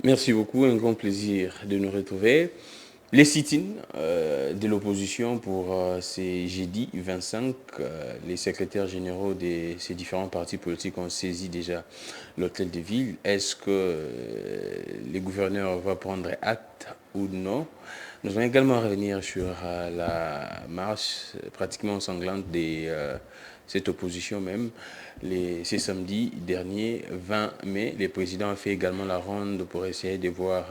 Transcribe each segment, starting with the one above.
Merci beaucoup, un grand plaisir de nous retrouver. Les sit-ins de l'opposition pour ces jeudi 25, les secrétaires généraux de ces différents partis politiques ont saisi déjà l'hôtel de ville. Est-ce que les gouverneurs vont prendre acte ou non? Nous allons également revenir sur la marche pratiquement sanglante de cette opposition même. Ce samedi dernier, 20 mai, le président a fait également la ronde pour essayer de voir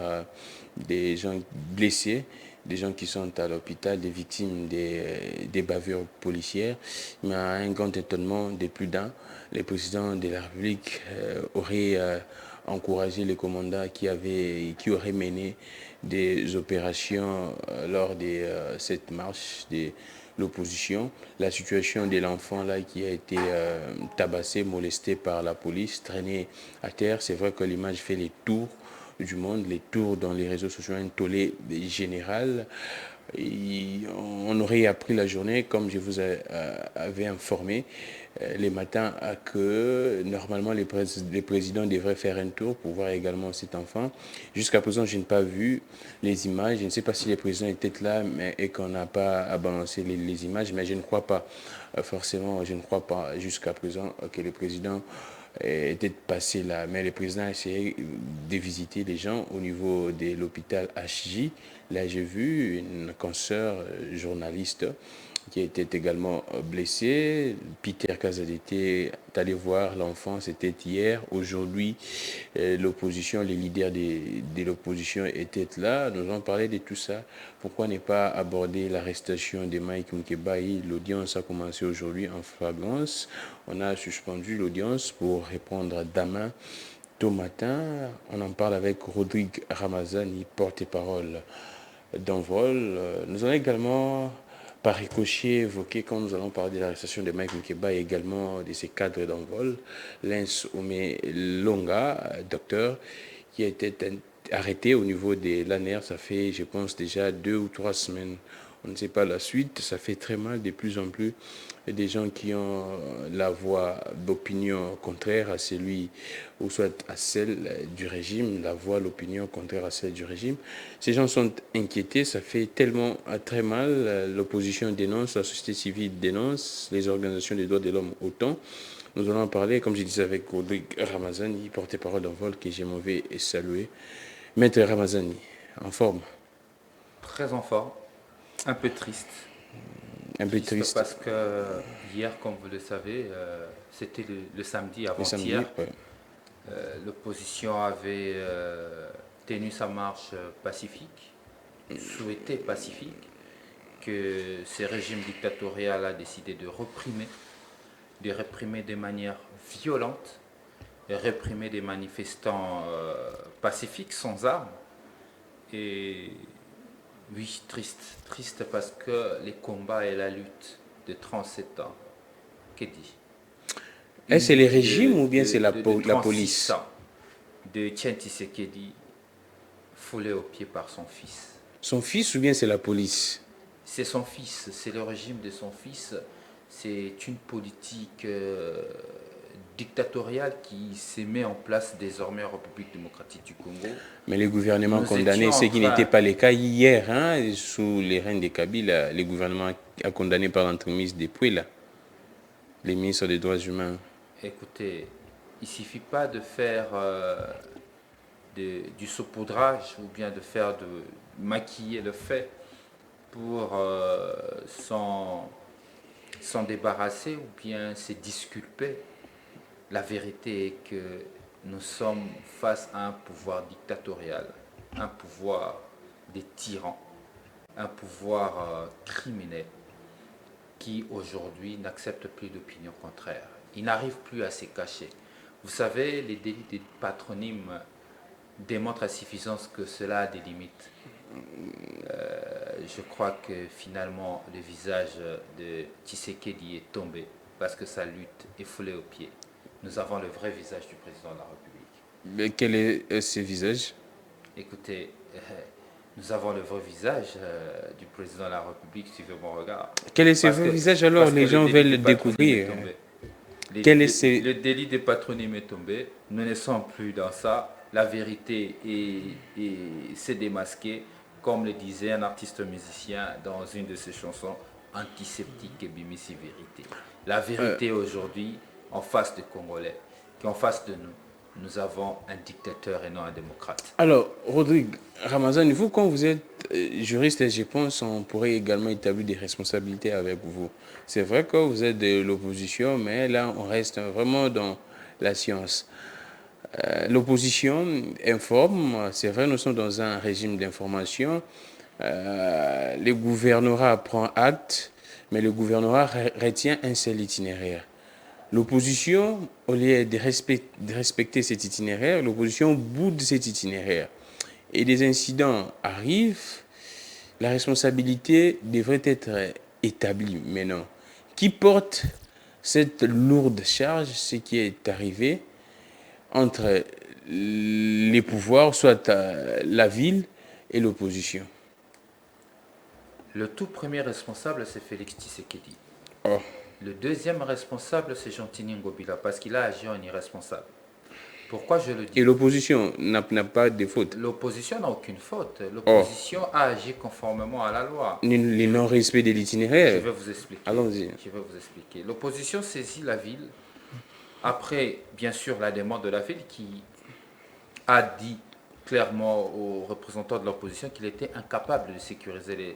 des gens blessés, des gens qui sont à l'hôpital, des victimes des bavures policières. Mais à un grand étonnement de plus d'un, le président de la République aurait encouragé les commandants qui auraient mené des opérations lors de cette marche de l'opposition. La situation de l'enfant là qui a été tabassé, molesté par la police, traîné à terre, c'est vrai que l'image fait les tours du monde, les tours dans les réseaux sociaux, un tollé général. Et on aurait appris la journée, comme je vous avais informé, les matins, que normalement les présidents devraient faire un tour pour voir également cet enfant. Jusqu'à présent, je n'ai pas vu les images. Je ne sais pas si les présidents étaient là et qu'on n'a pas à balancer les images, mais je ne crois pas. Forcément, je ne crois pas jusqu'à présent que les présidents était passé là. Mais le président a essayé de visiter les gens au niveau de l'hôpital HJ. Là, j'ai vu une consoeur journaliste qui était également blessée. Peter Kazadete est allé voir l'enfant, c'était hier. Aujourd'hui, l'opposition, les leaders de l'opposition étaient là. Nous avons parlé de tout ça. Pourquoi ne pas aborder l'arrestation de Mike Mkebaï? L'audience a commencé aujourd'hui en flagrance. On a suspendu l'audience pour répondre demain tôt matin. On en parle avec Rodrigue Ramazani, porte-parole d'Envol. Nous allons également, par ricochet, évoquer, quand nous allons parler de l'arrestation de Mike Mkeba et également de ses cadres d'Envol, Lens Ome Longa, docteur, qui a été arrêté au niveau de l'ANER, ça fait, je pense, déjà 2 ou 3 semaines. On ne sait pas la suite, ça fait très mal de plus en plus. Des gens qui ont la voix d'opinion contraire à celui, ou soit à celle du régime, la voix, l'opinion contraire à celle du régime. Ces gens sont inquiétés, ça fait tellement très mal. L'opposition dénonce, la société civile dénonce, les organisations des droits de l'homme autant. Nous allons en parler, comme je disais, avec Rodrigue Ramazani, porte-parole d'Envol, que j'ai mauvais et salué. Maître Ramazani, en forme? Très en forme, un peu triste. Un peu triste. Parce que hier, comme vous le savez, c'était le samedi Le samedi, avant-hier. ouais. L'opposition avait tenu sa marche pacifique, souhaitée pacifique, que ce régime dictatorial a décidé de réprimer de manière violente, et réprimer des manifestants pacifiques sans armes. Et oui, triste parce que les combats et la lutte de 37 ans, qu'est dit Est-ce une que c'est le lutte régime ou bien c'est la 36 police? ans de Tien Tshisekedi foulé aux pieds par son fils. Son fils ou bien c'est la police? C'est son fils, c'est le régime de son fils. C'est une politique dictatoriale qui se met en place désormais en République démocratique du Congo. Mais le gouvernement Nous condamné, étions ce en qui n'était train, pas le cas hier, hein, sous les règnes de Kabila, le gouvernement a condamné par l'entremise depuis là, les ministres des droits humains. écoutez, il ne suffit pas de faire du saupoudrage ou bien de maquiller le fait pour s'en débarrasser ou bien se disculper. La vérité est que nous sommes face à un pouvoir dictatorial, un pouvoir des tyrans, un pouvoir criminel qui aujourd'hui n'accepte plus d'opinion contraire. Il n'arrive plus à se cacher. Vous savez, les délits de patronyme démontrent à suffisance que cela a des limites. Je crois que finalement le visage de Tshisekedi est tombé parce que sa lutte est foulée aux pieds. Nous avons le vrai visage du président de la République. Mais quel est ce visage? Écoutez, nous avons le vrai visage du président de la République, suivez mon regard. Quel est ce visage alors? Parce que Les le gens délit veulent de le patronyme est découvrir. tombé. Quel est ce... Le délit de patronyme est tombé. Nous ne sommes plus dans ça. la vérité et s'est démasqué, comme le disait un artiste musicien dans une de ses chansons, antiseptique et Bimissi vérité. La vérité aujourd'hui, en face des Congolais, qu'en face de nous, nous avons un dictateur et non un démocrate. Alors, Rodrigue Ramazan, vous, quand vous êtes juriste, et je pense on pourrait également établir des responsabilités avec vous. C'est vrai que vous êtes de l'opposition, mais là, on reste vraiment dans la science. L'opposition informe, c'est vrai, nous sommes dans un régime d'information. Le gouvernorat prend acte, mais le gouvernorat retient un seul itinéraire. L'opposition, au lieu de respecter cet itinéraire, l'opposition boude cet itinéraire. Et des incidents arrivent, la responsabilité devrait être établie maintenant. Qui porte cette lourde charge, ce qui est arrivé entre les pouvoirs, soit la ville et l'opposition? Le tout premier responsable, c'est Félix Tshisekedi. Oh. Le deuxième responsable, c'est Jean-Tini Ngobila, parce qu'il a agi en irresponsable. Pourquoi je le dis? Et l'opposition n'a pas de faute? L'opposition n'a aucune faute. L'opposition a agi conformément à la loi. Le non-respect de l'itinéraire. Je vais vous expliquer. Allons-y. Je vais vous expliquer. L'opposition saisit la ville après, bien sûr, la demande de la ville qui a dit clairement aux représentants de l'opposition qu'il était incapable de sécuriser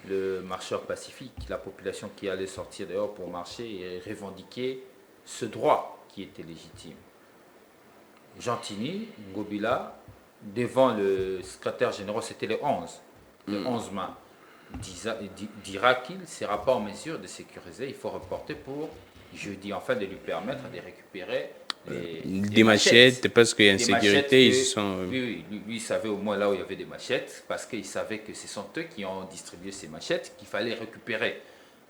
le marcheur pacifique, la population qui allait sortir dehors pour marcher et revendiquer ce droit qui était légitime. Jean-Tini Ngobila, devant le secrétaire général, c'était le 11 mai, dira qu'il ne sera pas en mesure de sécuriser, il faut reporter pour jeudi, afin de lui permettre de récupérer des machettes, parce qu'il y a une sécurité, ils sont... Oui, lui, il savait au moins là où il y avait des machettes, parce qu'il savait que ce sont eux qui ont distribué ces machettes qu'il fallait récupérer.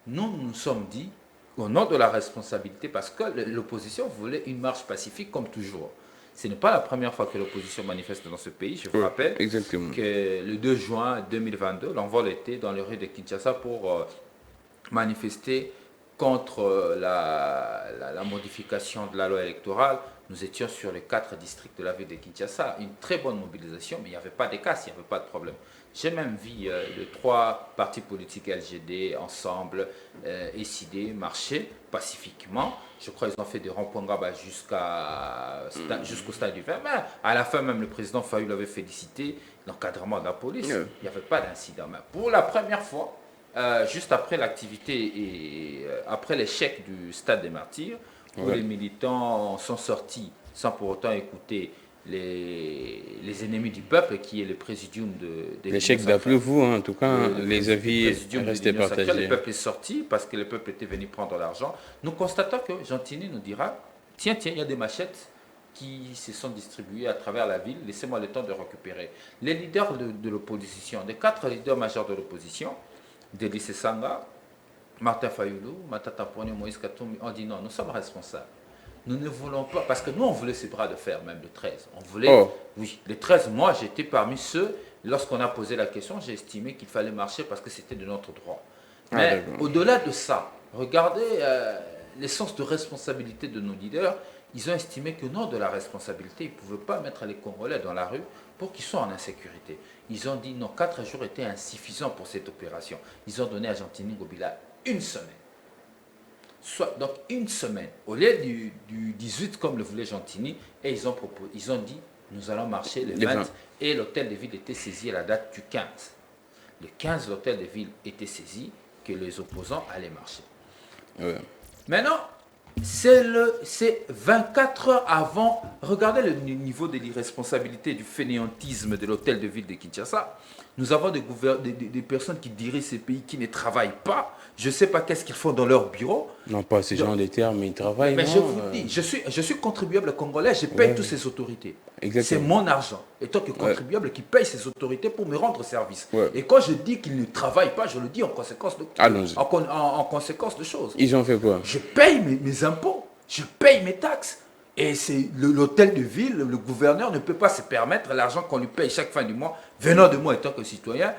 Nous nous sommes dit, au nom de la responsabilité, parce que l'opposition voulait une marche pacifique comme toujours. Ce n'est pas la première fois que l'opposition manifeste dans ce pays. Je vous rappelle que le 2 juin 2022, l'envol était dans les rues de Kinshasa pour manifester contre la modification de la loi électorale. Nous étions sur les 4 districts de la ville de Kinshasa. Une très bonne mobilisation, mais il n'y avait pas de casse, il n'y avait pas de problème. J'ai même vu les 3 partis politiques LGD ensemble, SID, marcher pacifiquement. Je crois qu'ils ont fait des ronds-points jusqu'au stade du 20 mai. À la fin, même le président Fayoul avait félicité l'encadrement de la police. Il n'y avait pas d'incident. Mais pour la première fois, juste après l'activité et après l'échec du stade des Martyrs, où les militants sont sortis sans pour autant écouter les ennemis du peuple, qui est le présidium de l'échec d'après vous, en tout cas, les avis restaient partagés. Le peuple est sorti parce que le peuple était venu prendre l'argent. Nous constatons que Jean-Tini nous dira, tiens, il y a des machettes qui se sont distribuées à travers la ville, laissez-moi le temps de récupérer. Les leaders de l'opposition, les 4 leaders majeurs de l'opposition, Délice Sanga, Martin Fayoulou, Matata Pony, Moïse Katoumi, on dit non, nous sommes responsables. Nous ne voulons pas, parce que nous on voulait ces bras de fer, même le 13. On voulait, oui, le 13, moi j'étais parmi ceux, lorsqu'on a posé la question, j'ai estimé qu'il fallait marcher parce que c'était de notre droit. Mais au-delà de ça, regardez l'essence de responsabilité de nos leaders. Ils ont estimé que non, de la responsabilité, ils ne pouvaient pas mettre les Congolais dans la rue pour qu'ils soient en insécurité. Ils ont dit non, 4 jours étaient insuffisants pour cette opération. Ils ont donné à Jean-Tini Ngobila 1 semaine. Donc 1 semaine, au lieu du 18 comme le voulait Jean-Tini, et ils ont dit nous allons marcher le 20, et l'hôtel de ville était saisi à la date du 15. Le 15, l'hôtel de ville était saisi que les opposants allaient marcher. Maintenant, c'est 24 heures avant. Regardez le niveau de l'irresponsabilité, du fainéantisme de l'hôtel de ville de Kinshasa. Nous avons des personnes qui dirigent ces pays qui ne travaillent pas. Je ne sais pas qu'est-ce qu'ils font dans leur bureau. Non, pas ces gens de termes, mais ils travaillent. Mais je vous dis, je suis contribuable congolais, je paye toutes ces autorités. C'est mon argent. Et tant que contribuable qui paye ces autorités pour me rendre service. Et quand je dis qu'ils ne travaillent pas, je le dis en conséquence de choses. Ils ont fait quoi? Je paye mes impôts, je paye mes taxes. Et c'est l'hôtel de ville, le gouverneur ne peut pas se permettre l'argent qu'on lui paye chaque fin du mois, venant de moi en tant que citoyen,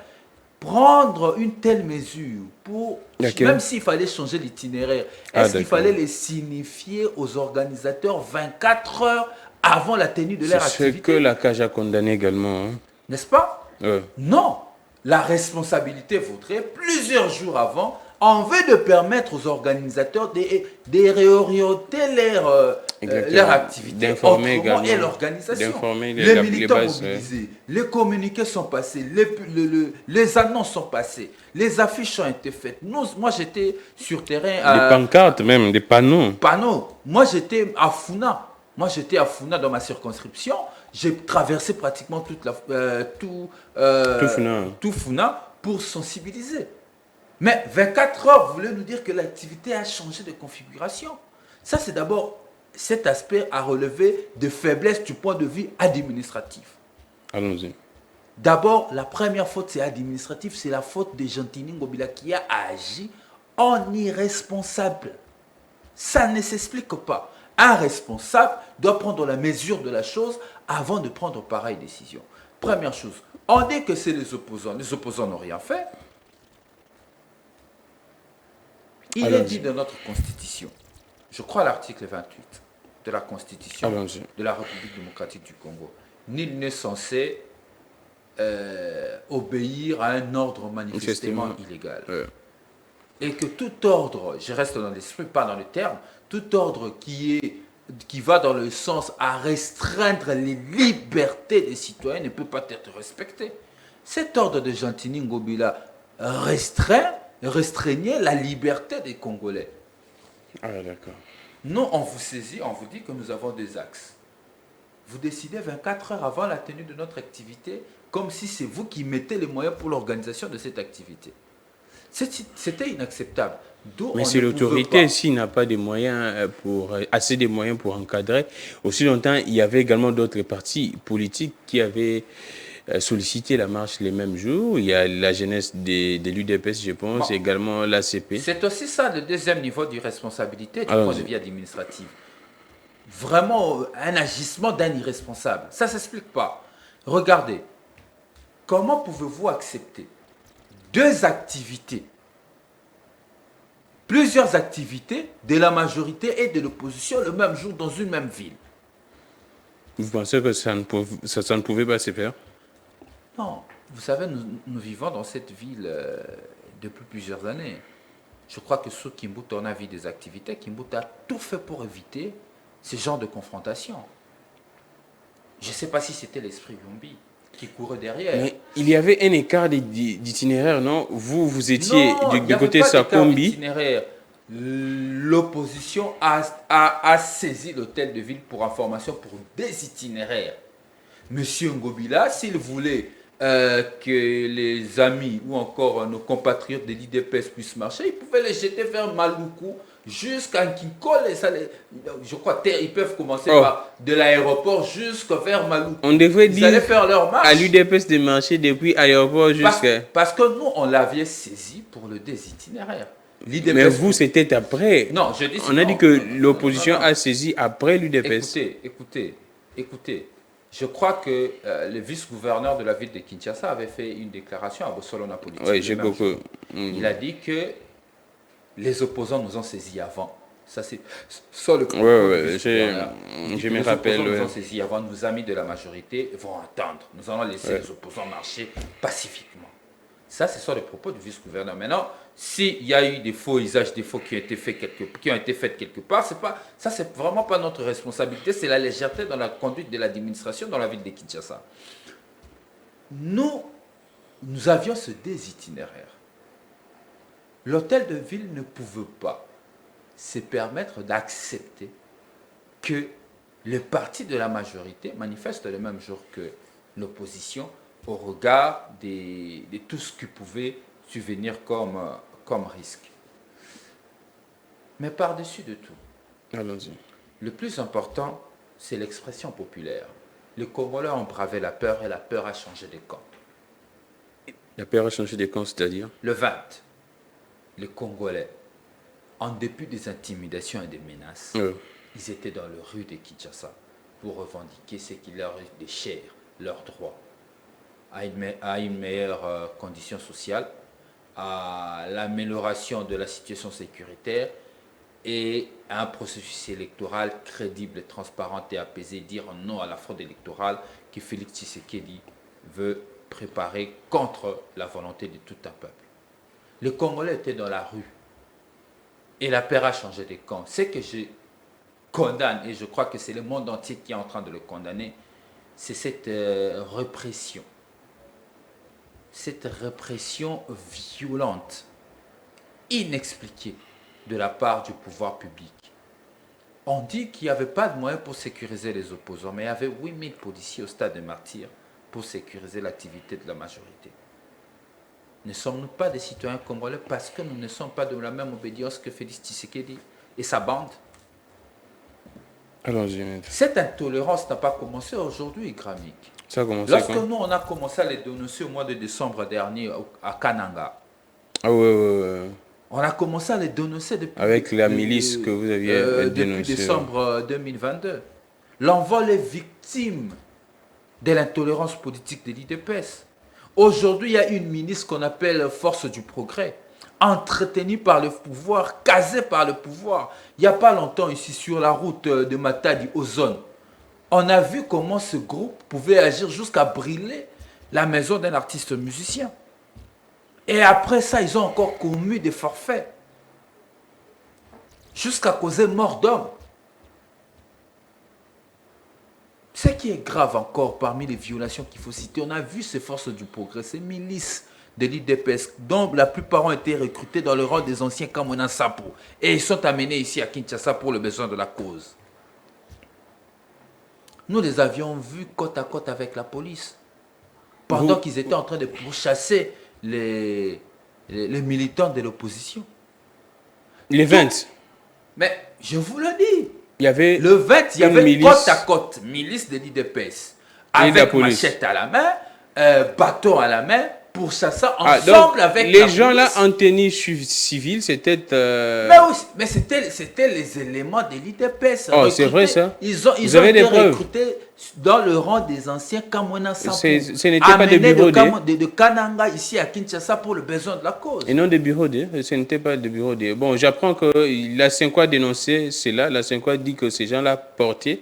prendre une telle mesure pour, même s'il fallait changer l'itinéraire, est-ce qu'il fallait les signifier aux organisateurs 24 heures avant la tenue de leur C'est ce activité. que la CAJ a condamné également. Hein. N'est-ce pas? Ouais. Non. La responsabilité vaudrait plusieurs jours avant en vue de permettre aux organisateurs de réorienter leur activité D'informer autrement et également. l'organisation. D'informer Les les militants bases. mobilisés, les communiqués sont passés, les annonces sont passées, les affiches ont été faites. Moi, j'étais sur terrain. Des pancartes même, des panneaux. Moi, j'étais à Funa. Moi, j'étais à Funa dans ma circonscription. J'ai traversé pratiquement tout Funa pour sensibiliser. Mais 24 heures voulait nous dire que l'activité a changé de configuration. Ça, c'est d'abord cet aspect à relever de faiblesse du point de vue administratif. Allons-y. D'abord, la première faute, c'est administratif. C'est la faute de Gentini Ngobila qui a agi en irresponsable. Ça ne s'explique pas. Un responsable doit prendre la mesure de la chose avant de prendre pareille décision. Première chose, on dit que c'est les opposants. Les opposants n'ont rien fait. Il est dit dans notre Constitution, je crois à l'article 28 de la Constitution de la République démocratique du Congo, nul n'est censé obéir à un ordre manifestement illégal. Et que tout ordre, je reste dans l'esprit, pas dans le terme, tout ordre qui va dans le sens à restreindre les libertés des citoyens ne peut pas être respecté. Cet ordre de Gentini Ngobila restreignait la liberté des Congolais. Ah, d'accord. Nous, on vous saisit, on vous dit que nous avons des axes. Vous décidez 24 heures avant la tenue de notre activité, comme si c'est vous qui mettez les moyens pour l'organisation de cette activité. C'était inacceptable. Mais c'est l'autorité, s'il n'a pas de moyens assez de moyens pour encadrer. Aussi longtemps, il y avait également d'autres partis politiques qui avaient sollicité la marche les mêmes jours. Il y a la jeunesse de l'UDPS, je pense, également l'ACP. C'est aussi ça le deuxième niveau de responsabilité du point de vue administratif. Vraiment un agissement d'un irresponsable. Ça ne s'explique pas. Regardez, comment pouvez-vous accepter plusieurs activités de la majorité et de l'opposition le même jour dans une même ville? Vous pensez que ça ne pouvait pas se faire? Non. Vous savez, nous vivons dans cette ville depuis plusieurs années. Je crois que sous Kimbuta, on a vu des activités. Kimbuta a tout fait pour éviter ce genre de confrontation. Je ne sais pas si c'était l'esprit Yombi qui courait derrière. Mais il y avait un écart d'itinéraire, non? Vous étiez du côté Sakombi. L'opposition a saisi l'hôtel de ville pour information pour des itinéraires. Monsieur Ngobila, s'il voulait que les amis ou encore nos compatriotes de l'IDPS puissent marcher, ils pouvaient les jeter vers Maluku jusqu'à Nkikole. Je crois qu'ils peuvent commencer de l'aéroport jusqu'à vers Maluku. On devrait dire faire leur marche. À l'UDPS de marcher depuis l'aéroport jusqu'à... Parce que nous, on l'avait saisi pour le désitinéraire. Mais vous, c'était après. Non, je dis on a dit que l'opposition a saisi après l'UDPS. Écoutez. Je crois que le vice-gouverneur de la ville de Kinshasa avait fait une déclaration à Bossolona Politique. Oui, j'ai beaucoup. Il a dit que les opposants nous ont saisis avant. Ça, c'est le propos je me rappelle. Les opposants nous ont saisis avant. Nos amis de la majorité vont attendre. Nous allons laisser les opposants marcher pacifiquement. Ça, c'est sur le propos du vice-gouverneur. Maintenant, s'il y a eu des faux usages, des faux qui ont été faits quelque part, ça, c'est vraiment pas notre responsabilité. C'est la légèreté dans la conduite de l'administration dans la ville de Kinshasa. Nous avions ce désitinéraire. L'hôtel de ville ne pouvait pas se permettre d'accepter que le parti de la majorité manifeste le même jour que l'opposition au regard de tout ce qui pouvait subvenir comme risque. Mais par-dessus de tout, allons-y. Le plus important, c'est l'expression populaire. Les Congolais ont bravé la peur et la peur a changé de camp. La peur a changé de camp, c'est-à-dire? Le 20, les Congolais, en dépit des intimidations et des menaces, ils étaient dans les rues de Kinshasa pour revendiquer ce qui leur est de cher, leurs droits, à une meilleure condition sociale, à l'amélioration de la situation sécuritaire et un processus électoral crédible, transparent et apaisé, dire non à la fraude électorale que Félix Tshisekedi veut préparer contre la volonté de tout un peuple. Les Congolais étaient dans la rue et la paix a changé de camp. Ce que je condamne, et je crois que c'est le monde entier qui est en train de le condamner, c'est cette répression. Cette répression violente, inexpliquée de la part du pouvoir public. On dit qu'il n'y avait pas de moyens pour sécuriser les opposants, mais il y avait 8000 policiers au stade de Martyrs pour sécuriser l'activité de la majorité. Ne sommes-nous pas des citoyens congolais parce que nous ne sommes pas de la même obédience que Félix Tshisekedi et sa bande? Allons-y. Cette intolérance n'a pas commencé aujourd'hui, Gramik. Ça a commencé Lorsque quand? nous, on a commencé à les dénoncer au mois de décembre dernier à Kananga, Ah ouais. on a commencé à les dénoncer depuis... Avec la milice que vous aviez dénoncée. Depuis décembre 2022. L'envol est victime de l'intolérance politique de l'IDPS. Aujourd'hui, il y a une milice qu'on appelle Force du Progrès, entretenue par le pouvoir, casée par le pouvoir. Il n'y a pas longtemps, ici, sur la route de Matadi, aux zones, on a vu comment ce groupe pouvait agir jusqu'à brûler la maison d'un artiste musicien. Et après ça, ils ont encore commis des forfaits. Jusqu'à causer mort d'homme. Ce qui est grave encore parmi les violations qu'il faut citer, on a vu ces forces du progrès, ces milices de l'IDPS, dont la plupart ont été recrutés dans le rang des anciens Kamona Sapo. Et ils sont amenés ici à Kinshasa pour le besoin de la cause. Nous les avions vus côte à côte avec la police. Pendant qu'ils étaient en train de pourchasser les militants de l'opposition. Les 20. Mais je vous le dis. Il y avait le 20, il y avait milice, côte à côte, milice de l'IDPS. Avec machette à la main, bâton à la main, pour ça ensemble avec les gens là en tenue civile, c'était... Mais c'était les éléments de l'IDPS. Oh, c'est vrai ça? Ils ont été recrutés dans le rang des anciens Kamona Sapo. Ce n'était pas des bureaux de Kananga ici à Kinshasa pour le besoin de la cause. Et non des bureaux D, ce n'était pas des bureaux D. Bon, j'apprends que la Cinco a dénoncé cela. La Cinco a dit que ces gens-là portaient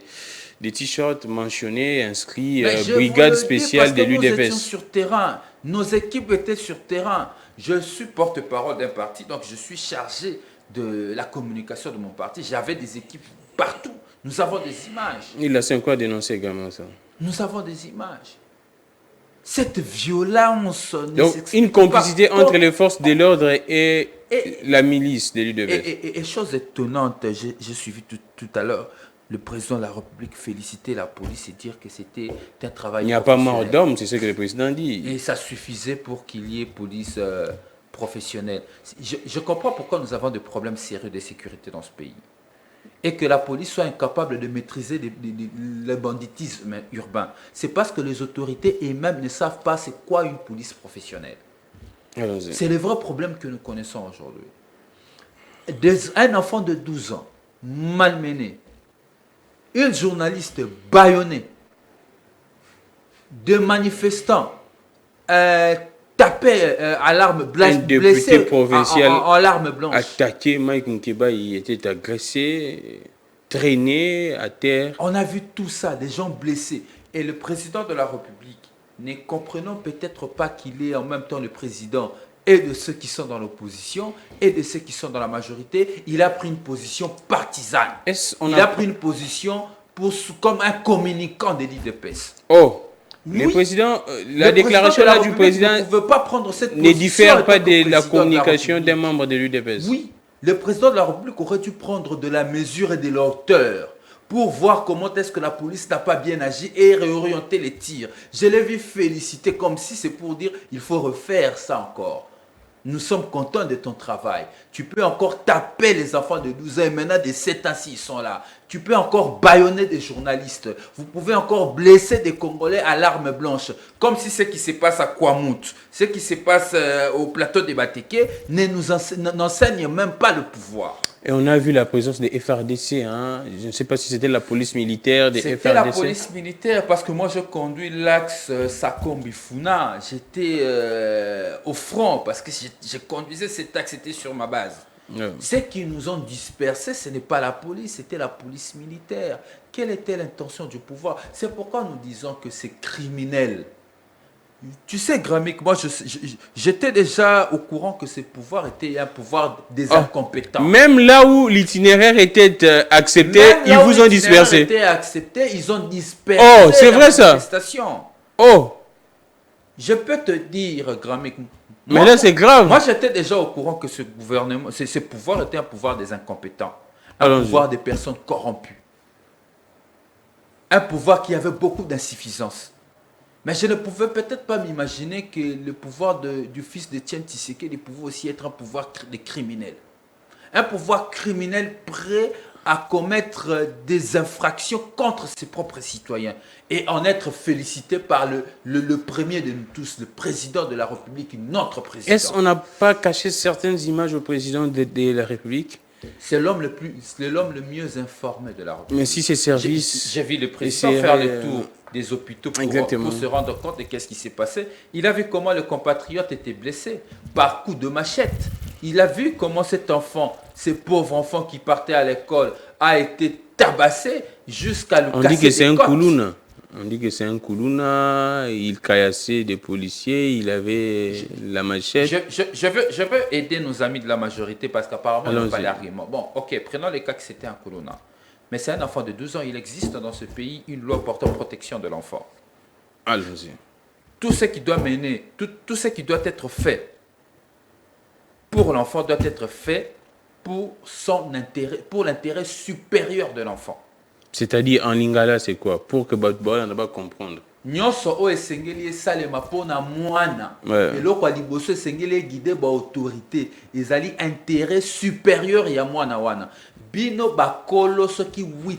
des t-shirts mentionnés, inscrits brigade spéciale de l'UDPS. Nous étions sur terrain, nos équipes étaient sur terrain. Je suis porte-parole d'un parti, donc je suis chargé de la communication de mon parti. J'avais des équipes partout. Nous avons des images. Et la Cinco a dénoncé également ça. Nous avons des images. Cette violence... Donc, une complicité entre les forces de l'ordre et la milice de l'UDPS. Et chose étonnante, j'ai suivi tout à l'heure le président de la République féliciter la police et dire que c'était un travail. Il n'y a pas mort d'homme, c'est ce que le président dit. Et ça suffisait pour qu'il y ait police professionnelle. Je comprends pourquoi nous avons des problèmes sérieux de sécurité dans ce pays. Et que la police soit incapable de maîtriser le banditisme urbain. C'est parce que les autorités elles-mêmes ne savent pas c'est quoi une police professionnelle. C'est le vrai problème que nous connaissons aujourd'hui. Un enfant de 12 ans, malmené, une journaliste bâillonnée, deux manifestants tapés à l'arme blanche, un député provincial en l'arme blanche. Attaqué, Mike Nkeba, il était agressé, traîné à terre. On a vu tout ça, des gens blessés. Et le président de la République, ne comprenons peut-être pas qu'il est en même temps le président et de ceux qui sont dans l'opposition et de ceux qui sont dans la majorité, il a pris une position partisane. Il a pris une position comme un communicant de l'IDPS. Oh, oui, le président, la déclaration là du président ne pouvait pas prendre cette ne diffère pas de la communication d'un membre de l'UDPS. Oui, le président de la République aurait dû prendre de la mesure et de la hauteur pour voir comment est-ce que la police n'a pas bien agi et réorienter les tirs. Je l'ai vu féliciter comme si c'est pour dire il faut refaire ça encore. Nous sommes contents de ton travail. Tu peux encore taper les enfants de 12 ans et maintenant de 7 ans s'ils sont là. Tu peux encore bâillonner des journalistes. Vous pouvez encore blesser des Congolais à l'arme blanche. Comme si ce qui se passe à Kouamout, ce qui se passe au plateau de Bateke n'enseigne même pas le pouvoir. Et on a vu la présence des FRDC. Hein? Je ne sais pas si c'était la police militaire des FRDC. C'était la police militaire parce que moi je conduis l'axe Sakombi-Funa. J'étais au front parce que je conduisais cet axe, c'était sur ma base. Ouais. Ceux qui nous ont dispersés, ce n'est pas la police, c'était la police militaire. Quelle était l'intention du pouvoir? C'est pourquoi nous disons que c'est criminel. Tu sais, Grammic, moi, j'étais déjà au courant que ce pouvoir était un pouvoir des Oh. incompétents. Même là où l'itinéraire était accepté, Même ils là où vous ont l'itinéraire dispersé. était accepté, ils ont dispersé Oh, c'est la vrai ça. manifestation. Oh, Je peux te dire, Grammic, mais là c'est grave. moi, j'étais déjà au courant que ce gouvernement, ce pouvoir était un pouvoir des incompétents, un Allons-y. pouvoir des personnes corrompues, un pouvoir qui avait beaucoup d'insuffisance. Mais je ne pouvais peut-être pas m'imaginer que le pouvoir du fils de Tien Tshisekedi pouvait aussi être un pouvoir de criminel. Un pouvoir criminel prêt à commettre des infractions contre ses propres citoyens et en être félicité par le premier de nous tous, le président de la République, notre président. Est-ce qu'on n'a pas caché certaines images au président de la République? C'est l'homme le mieux informé de la République. Mais si ces services... J'ai vu le président essaieraient, faire le tour des hôpitaux exactement. pour se rendre compte de qu'est-ce qui s'est passé. Il a vu comment le compatriote était blessé par coup de machette. Il a vu comment cet enfant, ce pauvre enfant qui partait à l'école, a été tabassé jusqu'à le On casser dit que c'est les un côtes. Koulouna. On dit que c'est un Koulouna, il caillassait des policiers, il avait la machette. Je veux aider nos amis de la majorité parce qu'apparemment, ils n'ont pas Allons-y. l'argument. Bon, ok, prenons le cas que c'était un Colonna. Mais c'est un enfant de 12 ans. Il existe dans ce pays une loi portant protection de l'enfant. Allons-y. Tout ce qui doit mener, tout ce qui doit être fait pour l'enfant doit être fait pour son intérêt, pour l'intérêt supérieur de l'enfant. C'est-à-dire en lingala, c'est quoi? Pour que Batbola ne va pas comprendre. Nyonso o esengeli esalema mpona mwana Ouais. eloko ya liboso esengeli eguide baautorité ezali intérêt supérieur ya mwana wana bino bakolo soki 8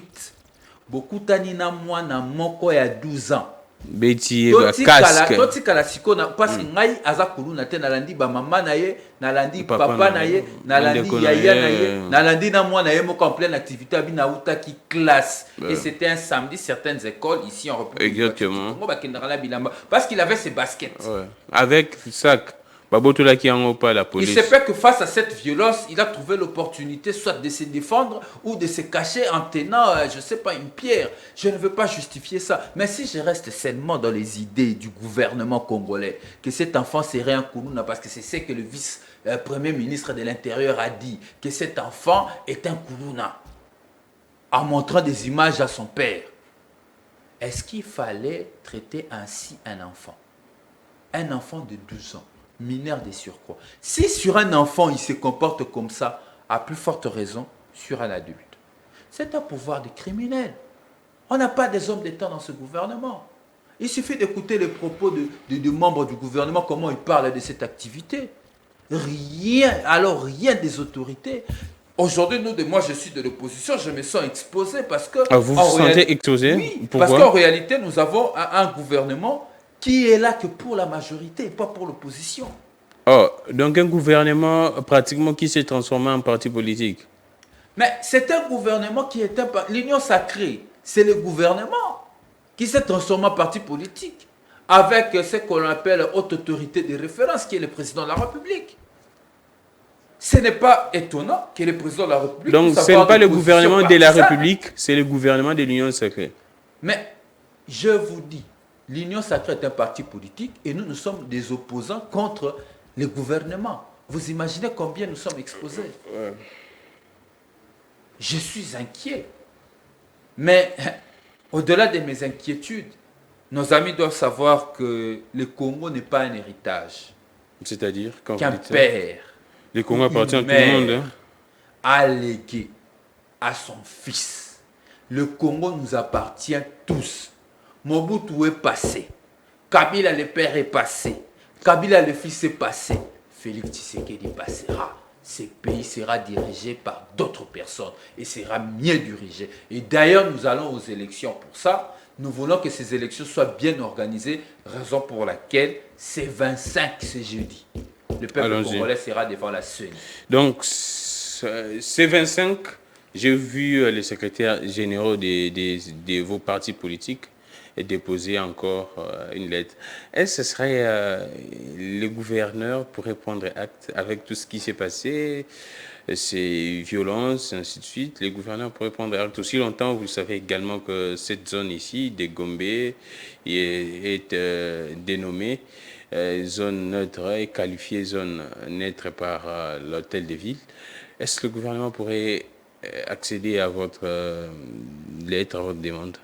bokutani na mwana moko ya 12 ans Beti, casque. totikala sikoyo parce que ngai aza kuluna te nalandi bamama na ye nalandi papa na ye nalandi ndeko na yaya na ye. ye nalandi na mwana ye moko en pleine activité abi nautaki classe et c'était un samedi certaines écoles ici en République Exactement. Congo bakendaka na bilamba parce qu'il avait ses baskets. Ouais. Avec sac. Babotola qui en haut pas la Il police. se fait que face à cette violence, il a trouvé l'opportunité soit de se défendre ou de se cacher en tenant, je ne sais pas, une pierre. Je ne veux pas justifier ça. Mais si je reste seulement dans les idées du gouvernement congolais, que cet enfant serait un Koulouna, parce que c'est ce que le vice-premier ministre de l'Intérieur a dit, que cet enfant est un Koulouna, en montrant des images à son père. Est-ce qu'il fallait traiter ainsi un enfant? Un enfant de 12 ans, mineur de surcroît. Si sur un enfant, il se comporte comme ça, à plus forte raison, sur un adulte. C'est un pouvoir de criminel. On n'a pas des hommes d'État dans ce gouvernement. Il suffit d'écouter les propos de membres du gouvernement, comment ils parlent de cette activité. Rien, alors rien des autorités. Aujourd'hui, moi je suis de l'opposition, je me sens exposé parce que... Ah, vous vous sentez exposé? Oui, pourquoi? parce qu'en réalité, nous avons un gouvernement qui est là que pour la majorité et pas pour l'opposition. Oh, donc un gouvernement pratiquement qui s'est transformé en parti politique. Mais c'est un gouvernement qui est l'union sacrée. C'est le gouvernement qui s'est transformé en parti politique avec ce qu'on appelle haute autorité de référence qui est le président de la République. Ce n'est pas étonnant que le président de la République... Donc ce n'est pas le gouvernement de la République, c'est le gouvernement de l'Union sacrée. Mais je vous dis, l'Union sacrée est un parti politique et nous sommes des opposants contre le gouvernement. Vous imaginez combien nous sommes exposés? Ouais. Je suis inquiet. Mais au-delà de mes inquiétudes, nos amis doivent savoir que le Congo n'est pas un héritage. C'est-à-dire qu'un père, le Congo appartient à tout le monde. Hein? A légué à son fils. Le Congo nous appartient tous. Mobutu est passé. Kabila le père est passé. Kabila le fils est passé. Félix Tshisekedi passera. Ce pays sera dirigé par d'autres personnes et sera mieux dirigé. Et d'ailleurs, nous allons aux élections pour ça. Nous voulons que ces élections soient bien organisées, raison pour laquelle c'est 25 ce jeudi. Le peuple congolais sera devant la CENI. Donc, c'est 25. J'ai vu les secrétaires généraux de vos partis politiques déposer encore une lettre. Est-ce que ce serait le gouverneur pourrait prendre acte avec tout ce qui s'est passé? ces violences, ainsi de suite, les gouverneurs pourraient prendre acte. Aussi longtemps, vous savez également que cette zone ici, de Gombe, est dénommée zone neutre et qualifiée zone neutre par l'hôtel de ville. Est-ce que le gouvernement pourrait accéder à votre lettre, à votre demande?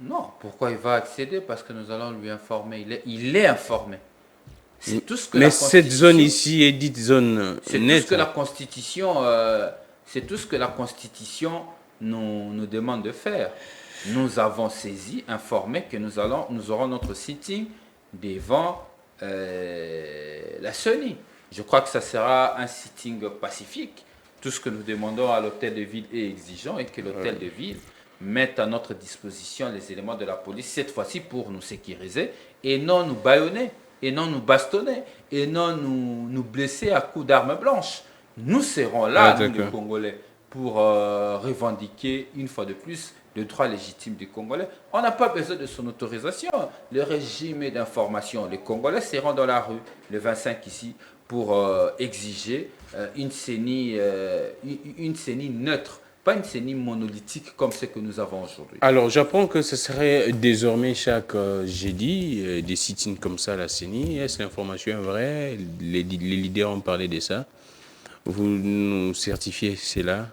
Non, pourquoi il va accéder? Parce que nous allons lui informer. Il est informé. C'est tout ce que Mais la cette zone Constitution, ici est dite zone c'est tout ce que neutre. la Constitution, c'est tout ce que la Constitution nous demande de faire. Nous avons saisi, informé que nous aurons notre sitting devant la CENI. Je crois que ça sera un sitting pacifique. Tout ce que nous demandons à l'hôtel de ville est exigeant et que l'hôtel de ville mette à notre disposition les éléments de la police, cette fois-ci pour nous sécuriser et non nous bâillonner, et non nous bastonner, et non nous blesser à coups d'armes blanches. Nous serons là, nous les Congolais, pour revendiquer une fois de plus le droit légitime des Congolais. On n'a pas besoin de son autorisation. Le régime d'information, les Congolais seront dans la rue le 25 ici pour exiger une CENI neutre, pas une CENI monolithique comme ce que nous avons aujourd'hui. Alors, j'apprends que ce serait désormais chaque jeudi des sit-ins comme ça à la CENI. Est-ce l'information est vraie? Les leaders ont parlé de ça. Vous nous certifiez cela?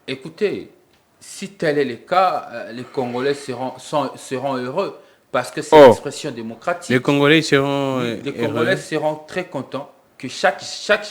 Écoutez, si tel est le cas, les Congolais seront heureux parce que c'est l'expression démocratique. Les Congolais seront les Congolais seront très contents que chaque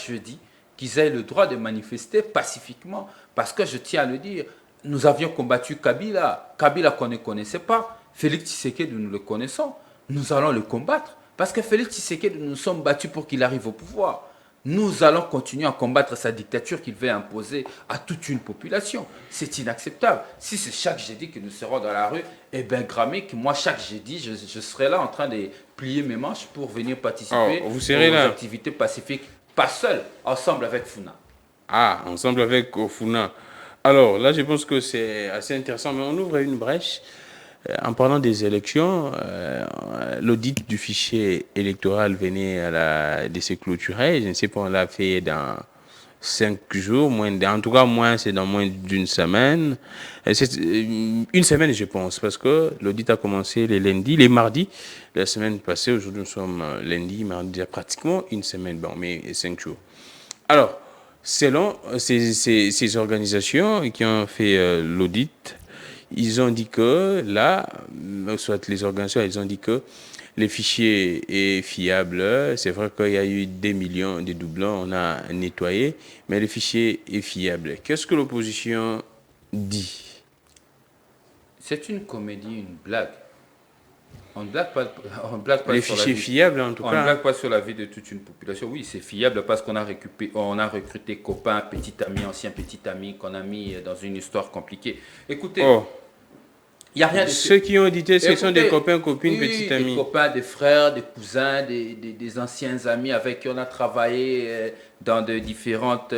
jeudi, qu'ils aient le droit de manifester pacifiquement. Parce que je tiens à le dire, nous avions combattu Kabila. Kabila qu'on ne connaissait pas. Félix Tshisekedi, nous le connaissons. Nous allons le combattre. Parce que Félix Tshisekedi, nous nous sommes battus pour qu'il arrive au pouvoir. Nous allons continuer à combattre sa dictature qu'il veut imposer à toute une population. C'est inacceptable. Si c'est chaque jeudi que nous serons dans la rue, eh bien, Gramic, moi, chaque jeudi, je serai là en train de plier mes manches pour venir participer aux activités pacifiques. Pas seul, ensemble avec Funa. Ah, ensemble avec Funa. Alors, là, je pense que c'est assez intéressant, mais on ouvre une brèche. En parlant des élections, l'audit du fichier électoral venait de se clôturer. Je ne sais pas, on l'a fait dans 5 jours, en tout cas, c'est dans moins d'une semaine. C'est une semaine, je pense, parce que l'audit a commencé les lundis, les mardis. La semaine passée, aujourd'hui, nous sommes lundi, mardi, pratiquement une semaine, bon, mais 5 jours. Alors, selon ces organisations qui ont fait l'audit, ils ont dit que là, soit les organisations, ils ont dit que le fichier est fiable. C'est vrai qu'il y a eu des millions de doublons, on a nettoyé, mais le fichier est fiable. Qu'est-ce que l'opposition dit? C'est une comédie, une blague. On ne blague pas les sur fichiers fiables, en tout cas. On ne blague pas sur la vie de toute une population. Oui, c'est fiable parce qu'on a recruté copains, petits amis, anciens petits amis qu'on a mis dans une histoire compliquée. Écoutez, il n'y a rien de... Ceux qui ont édité, ce sont des copains, copines, petits amis. Des copains, des frères, des cousins, des anciens amis avec qui on a travaillé dans de différentes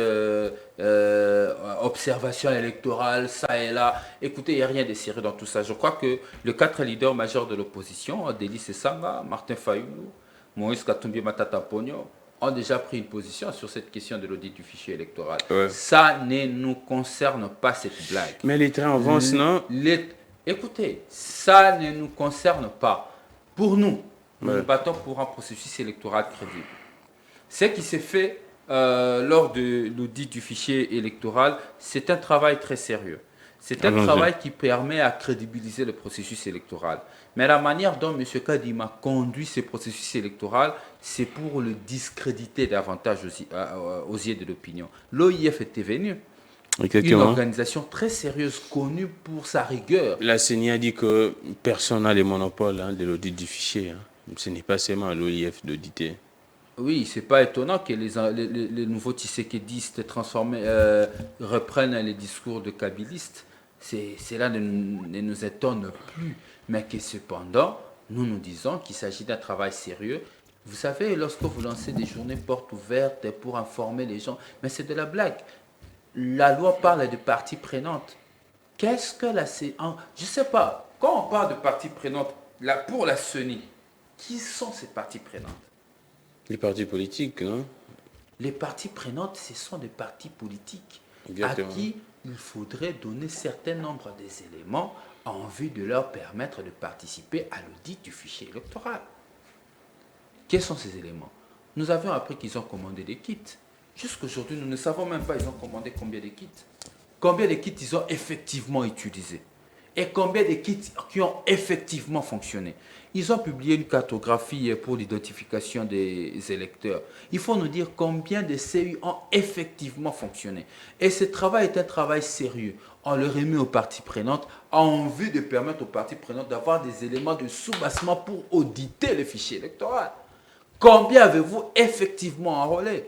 observations électorales, ça et là. Écoutez, il n'y a rien de sérieux dans tout ça. Je crois que les 4 leaders majeurs de l'opposition, Délice Sanga, Martin Fayoulou, Moïse Katumbi Matata Pogno, ont déjà pris une position sur cette question de l'audit du fichier électoral. Ouais. Ça ne nous concerne pas, cette blague. Mais les trains avancent, non? Écoutez, ça ne nous concerne pas. Pour nous, nous nous battons pour un processus électoral crédible. Ce qui s'est fait lors de l'audit du fichier électoral, c'est un travail très sérieux. C'est un travail qui permet à crédibiliser le processus électoral. Mais la manière dont M. Kadima conduit ce processus électoral, c'est pour le discréditer davantage aux yeux de l'opinion. L'OIF était venu. Exactement. Une organisation très sérieuse, connue pour sa rigueur. La CENI a dit que personne n'a le monopole de l'audit du fichier. Ce n'est pas seulement à l'OIF d'auditer. Oui, c'est pas étonnant que les nouveaux tshisekidistes reprennent les discours de kabilistes. Cela ne nous étonne plus. Mais que cependant, nous disons qu'il s'agit d'un travail sérieux. Vous savez, lorsque vous lancez des journées portes ouvertes pour informer les gens, mais c'est de la blague. La loi parle de parties prenantes. Qu'est-ce que la CENI... Je ne sais pas. Quand on parle de parties prenantes, pour la CENI, qui sont ces parties prenantes? Les partis politiques, non? Les parties prenantes, ce sont des partis politiques Exactement. à qui il faudrait donner un certain nombre des éléments en vue de leur permettre de participer à l'audit du fichier électoral. Quels sont ces éléments? Nous avions appris qu'ils ont commandé des kits. Jusqu'aujourd'hui, nous ne savons même pas ils ont commandé combien de kits. Combien de kits ils ont effectivement utilisés. Et combien de kits qui ont effectivement fonctionné. Ils ont publié une cartographie pour l'identification des électeurs. Il faut nous dire combien de CU ont effectivement fonctionné. Et ce travail est un travail sérieux. On le remet aux parties prenantes en vue de permettre aux parties prenantes d'avoir des éléments de soubassement pour auditer le fichier électoral. Combien avez-vous effectivement enrôlé?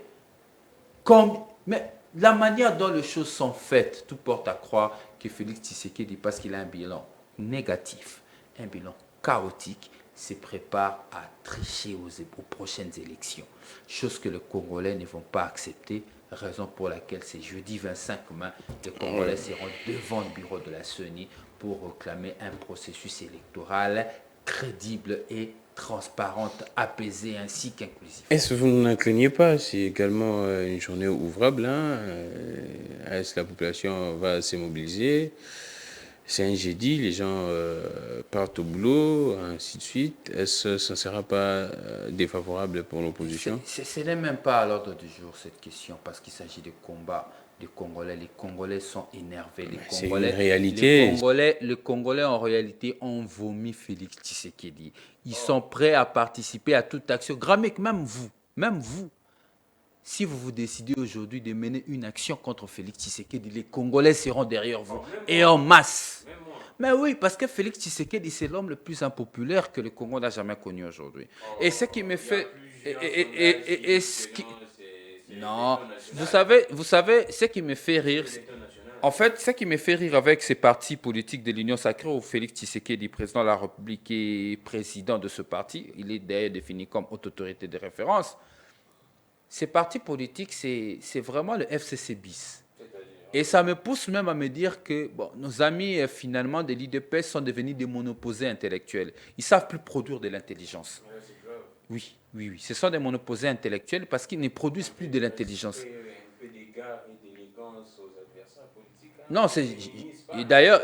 Mais la manière dont les choses sont faites, tout porte à croire que Félix Tshisekedi, parce qu'il a un bilan négatif, un bilan chaotique, se prépare à tricher aux prochaines élections. Chose que les Congolais ne vont pas accepter, raison pour laquelle c'est jeudi 25 mai, les Congolais seront devant le bureau de la CENI pour réclamer un processus électoral crédible et transparente, apaisée ainsi qu'inclusive. Est-ce que vous ne craignez pas? C'est également une journée ouvrable. Est-ce que la population va se mobiliser? C'est un jeudi, les gens partent au boulot, ainsi de suite. Est-ce que ça ne sera pas défavorable pour l'opposition? Ce n'est même pas à l'ordre du jour cette question, parce qu'il s'agit de combats des Congolais. Les Congolais sont énervés. C'est une réalité. Les Congolais, en réalité, ont vomi Félix Tshisekedi. Ils sont prêts à participer à toute action. Gramic, même vous, si vous vous décidez aujourd'hui de mener une action contre Félix Tshisekedi, les Congolais seront derrière vous et en masse. Mais oui, parce que Félix Tshisekedi, c'est l'homme le plus impopulaire que le Congo n'a jamais connu aujourd'hui. Et ce qui me fait... Non, vous savez, ce qui me fait rire... En fait, ce qui me fait rire avec ces partis politiques de l'Union sacrée, où Félix Tshisekedi, président de la République et président de ce parti, il est d'ailleurs défini comme autorité de référence. Ces partis politiques, c'est vraiment le FCC bis. Et ça me pousse même à me dire que bon, nos amis finalement de l'IDPS sont devenus des monoposés intellectuels. Ils ne savent plus produire de l'intelligence. Oui, oui, oui. Ce sont des monoposés intellectuels parce qu'ils ne produisent plus de l'intelligence. Non, d'ailleurs,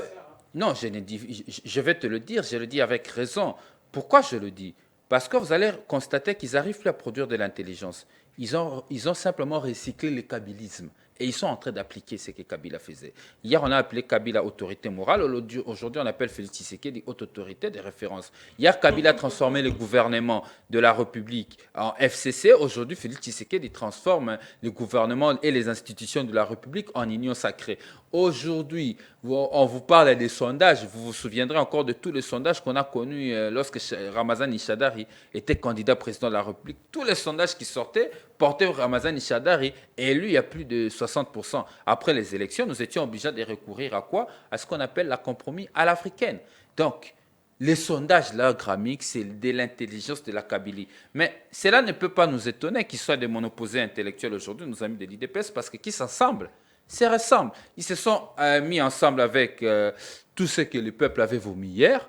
non, je vais te le dire, je le dis avec raison. Pourquoi je le dis? Parce que vous allez constater qu'ils n'arrivent plus à produire de l'intelligence. Ils ont simplement recyclé le kabylisme. Et ils sont en train d'appliquer ce que Kabila faisait. Hier, on a appelé Kabila autorité morale. Aujourd'hui, on appelle Félix Tshisekedi haute autorité de référence. Hier, Kabila a transformé le gouvernement de la République en FCC. Aujourd'hui, Félix Tshisekedi transforme le gouvernement et les institutions de la République en union sacrée. Aujourd'hui, on vous parle des sondages. Vous vous souviendrez encore de tous les sondages qu'on a connus lorsque Ramazani Shadari était candidat président de la République. Tous les sondages qui sortaient portaient Ramazani Shadari élu à plus de 60%. Après les élections, nous étions obligés de recourir à quoi? À ce qu'on appelle la compromis à l'africaine. Donc, les sondages, là, Gramic, c'est de l'intelligence de la Kabylie. Mais cela ne peut pas nous étonner qu'ils soient des monoposés intellectuels aujourd'hui, nos amis de l'IDPS, parce qu'ils s'assemblent. Se ressemblent. Ils se sont mis ensemble avec tout ce que le peuple avait vomi hier.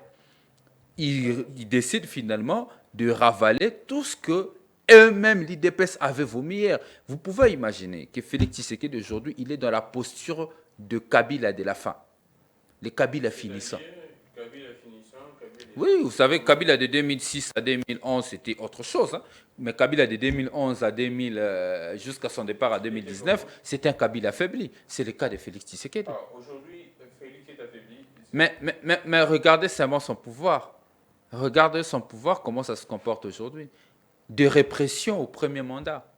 Ils décident finalement de ravaler tout ce que eux-mêmes, l'IDPS, avaient vomi hier. Vous pouvez imaginer que Félix Tshisekedi d'aujourd'hui, il est dans la posture de Kabila de la fin. Les Kabila finissants. Oui, vous savez, Kabila de 2006 à 2011, c'était autre chose. Hein. Mais Kabila de 2011 à 2000, jusqu'à son départ à 2019, c'était un Kabila affaibli. C'est le cas de Félix Tshisekedi. Aujourd'hui, Félix est affaibli. Mais regardez seulement son pouvoir. Regardez son pouvoir, comment ça se comporte aujourd'hui. De répression au premier mandat.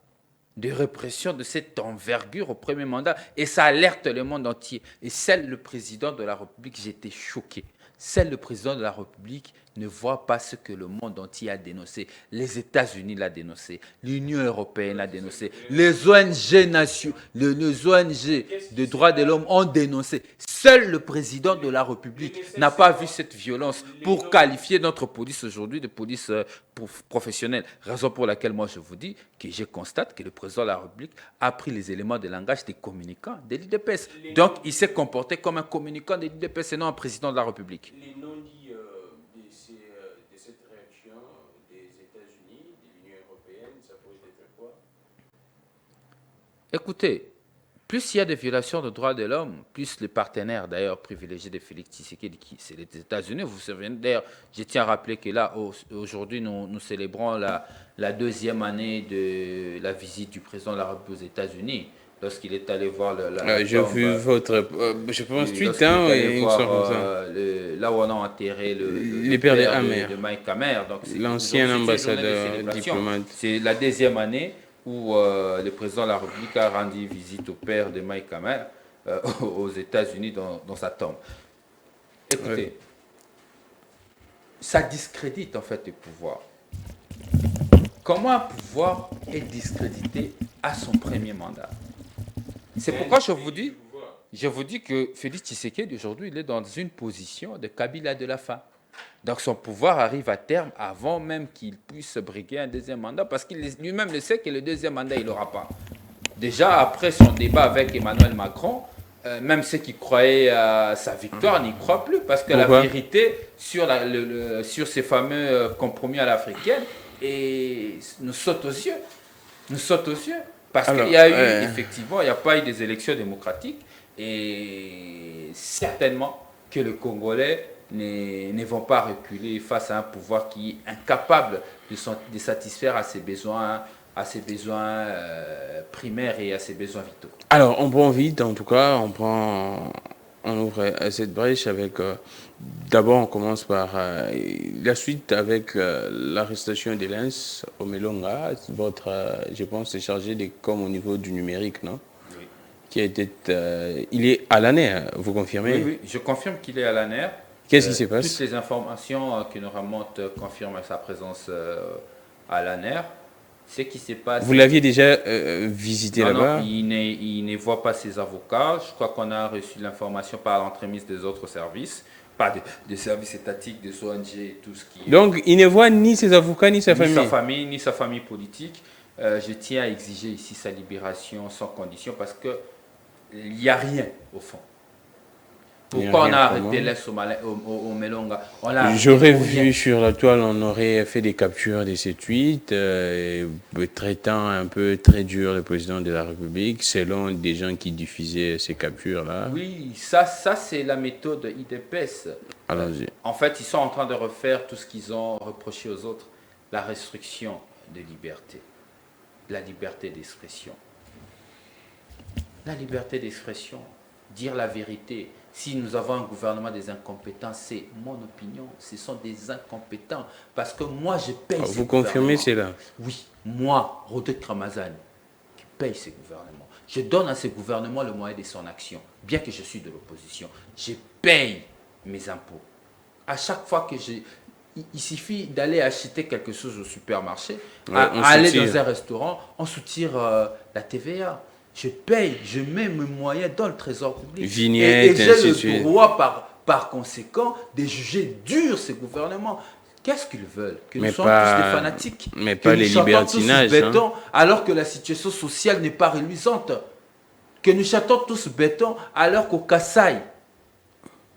De répression de cette envergure au premier mandat. Et ça alerte le monde entier. Et celle, le président de la République, j'étais choqué. Celle, le président de la République, ne voit pas ce que le monde entier a dénoncé. Les États-Unis l'ont dénoncé. L'Union européenne l'a dénoncé. Les ONG de droits de l'homme ont dénoncé. Seul le président de la République n'a pas vu cette violence pour qualifier notre police aujourd'hui de police professionnelle. Raison pour laquelle moi je vous dis que je constate que le président de la République a pris les éléments de langage des communicants de l'IDPS. Donc il s'est comporté comme un communicant de l'IDPS et non un président de la République. Les non-dits de cette réaction des États-Unis, de l'Union européenne, ça pourrait être quoi? Écoutez, plus il y a des violations de droits de l'homme, plus les partenaires d'ailleurs privilégiés de Félix Tshisekedi, c'est les États-Unis. Vous vous souvenez d'ailleurs, je tiens à rappeler que là, aujourd'hui, nous célébrons la deuxième année de la visite du président de la République aux États-Unis. Lorsqu'il est allé voir j'ai vu votre, je pense, tweet, et une sorte comme ça. là où on a enterré Les pères de Mike Hammer. L'ancien ambassadeur diplomate. C'est la deuxième année où le président de la République a rendu visite au père de Mike Hammer aux États-Unis dans sa tombe. Écoutez, ça discrédite en fait le pouvoir. Comment un pouvoir est discrédité à son premier mandat? C'est pourquoi je vous dis que Félix Tshisekedi aujourd'hui, il est dans une position de Kabila de la fin. Donc son pouvoir arrive à terme avant même qu'il puisse briguer un deuxième mandat, parce qu'il lui-même le sait que le deuxième mandat, il n'aura pas. Déjà, après son débat avec Emmanuel Macron, même ceux qui croyaient à sa victoire n'y croient plus, parce que Pourquoi? la vérité sur ces fameux compromis à l'africaine nous saute aux yeux. Nous saute aux yeux. Parce qu'il y a eu, effectivement, il n'y a pas eu des élections démocratiques, et certainement que les Congolais ne vont pas reculer face à un pouvoir qui est incapable de satisfaire à ses besoins, primaires et à ses besoins vitaux. Alors, on prend vite, en tout cas, on ouvre cette brèche avec... D'abord, on commence par la suite avec l'arrestation d'Elens Omelonga. Je pense, est chargé des coms au niveau du numérique, non? Oui. Qui a été, il est à l'ANER, vous confirmez? Oui, oui, je confirme qu'il est à l'ANER. Qu'est-ce qui se passe? Toutes les informations qui nous remontent confirment sa présence à l'ANER. Ce qui se passe... Vous l'aviez déjà visité là-bas? Non, il ne voit pas ses avocats. Je crois qu'on a reçu l'information par l'entremise des autres services, pas des services étatiques, des ONG et tout ce qui... Donc, il ne voit ni ses avocats, ni sa famille? Ni sa famille politique. Je tiens à exiger ici sa libération sans condition, parce qu'il n'y a rien au fond. Pourquoi on a arrêté l'Est au Melonga? J'aurais vu sur la toile, on aurait fait des captures de ces tweets, traitant un peu très dur le président de la République, selon des gens qui diffusaient ces captures-là. Oui, ça c'est la méthode IDPS. Allons-y. En fait, ils sont en train de refaire tout ce qu'ils ont reproché aux autres, la restriction de liberté, la liberté d'expression. La liberté d'expression, dire la vérité. Si nous avons un gouvernement des incompétents, c'est mon opinion, ce sont des incompétents. Parce que moi, je paye ces Vous confirmez cela? Oui, moi, Rodrigue Ramazani, qui paye ces gouvernements. Je donne à ces gouvernements le moyen de son action, bien que je suis de l'opposition. Je paye mes impôts. À chaque fois que il suffit d'aller acheter quelque chose au supermarché, aller dans un restaurant, on soutire la TVA. Je paye, je mets mes moyens dans le trésor public. Vignettes, et j'ai le droit, par conséquent, de juger dur ces gouvernements. Qu'est-ce qu'ils veulent? Que nous soyons tous des fanatiques? Mais pas les libertinages. Béton, alors que la situation sociale n'est pas reluisante. Que nous chantons tous béton, alors qu'au Kassai,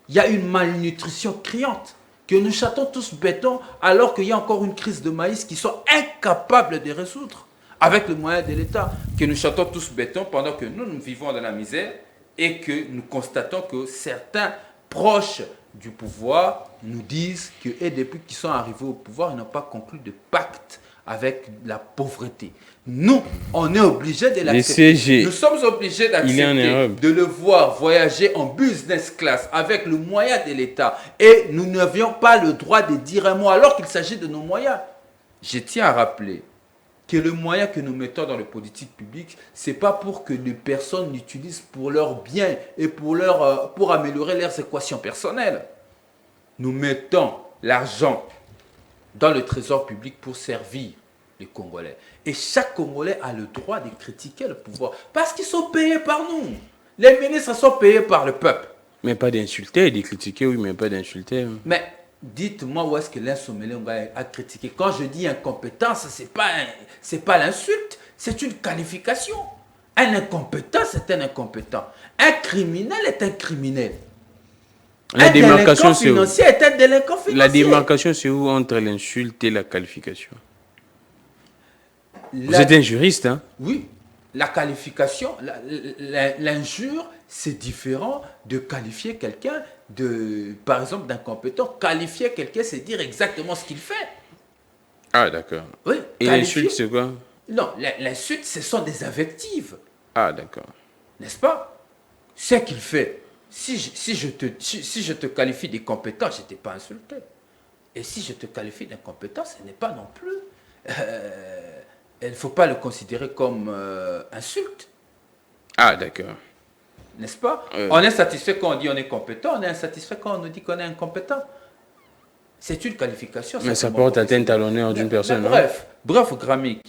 il y a une malnutrition criante. Que nous chantons tous béton, alors qu'il y a encore une crise de maïs qu'ils sont incapables de résoudre. Avec le moyen de l'État, que nous chantons tous béton pendant que nous vivons dans la misère, et que nous constatons que certains proches du pouvoir nous disent que, et depuis qu'ils sont arrivés au pouvoir, ils n'ont pas conclu de pacte avec la pauvreté. Nous, on est obligés de l'accepter. Nous sommes obligés d'accepter de le voir voyager en business class avec le moyen de l'État, et nous n'avions pas le droit de dire un mot alors qu'il s'agit de nos moyens. Je tiens à rappeler que le moyen que nous mettons dans les politiques publiques, ce n'est pas pour que les personnes l'utilisent pour leur bien et pour améliorer leurs équations personnelles. Nous mettons l'argent dans le trésor public pour servir les Congolais. Et chaque Congolais a le droit de critiquer le pouvoir, parce qu'ils sont payés par nous. Les ministres sont payés par le peuple. Mais pas d'insulter, de critiquer, oui, mais pas d'insulter. Mais dites-moi où est-ce que Elens Omelonga a critiqué. Quand je dis incompétence, c'est pas l'insulte, c'est une qualification. Un incompétent, c'est un incompétent. Un criminel est un criminel. La démarcation, c'est où? Est un délinquant financier. La démarcation, c'est où entre l'insulte et la qualification? Vous êtes un juriste, hein? Oui. la qualification, l'injure, c'est différent de qualifier quelqu'un par exemple, d'incompétent. Qualifier quelqu'un, c'est dire exactement ce qu'il fait. Ah, d'accord. Oui, Et l'insulte, c'est quoi? Non, l'insulte, ce sont des invectives. Ah, d'accord. N'est-ce pas? Ce qu'il fait. Si je te qualifie d'incompétent, je ne t'ai pas insulté. Et si je te qualifie d'incompétent, ce n'est pas non plus... il ne faut pas le considérer comme insulte. Ah, d'accord. N'est-ce pas? On est satisfait quand on dit on est compétent, on est insatisfait quand on nous dit qu'on est incompétent. C'est une qualification. Mais ça porte atteinte à l'honneur d'une personne. Bref, Grammic,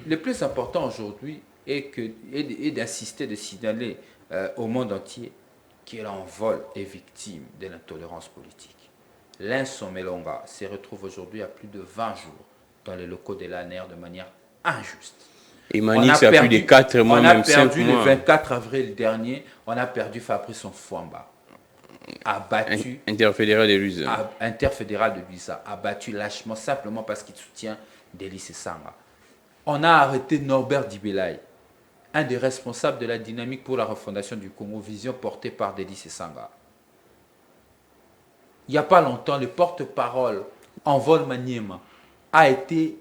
le plus important aujourd'hui est d'assister, de signaler au monde entier que l'envol est victime de l'intolérance politique. L'Inson Melonga se retrouve aujourd'hui à plus de 20 jours dans les locaux de l'ANR de manière injuste. Et Manix a plus de 4 mois, même 5 mois. On a perdu le 24 avril dernier, on a perdu Fabrice Fouamba. Abattu. Interfédéral de Luisa. Interfédéral de Luisa. Abattu lâchement, simplement parce qu'il soutient Délice Sanga. On a arrêté Norbert Dibelay, un des responsables de la dynamique pour la refondation du Congo, vision portée par Délice Sanga. Il n'y a pas longtemps, le porte-parole Envol Maniema a été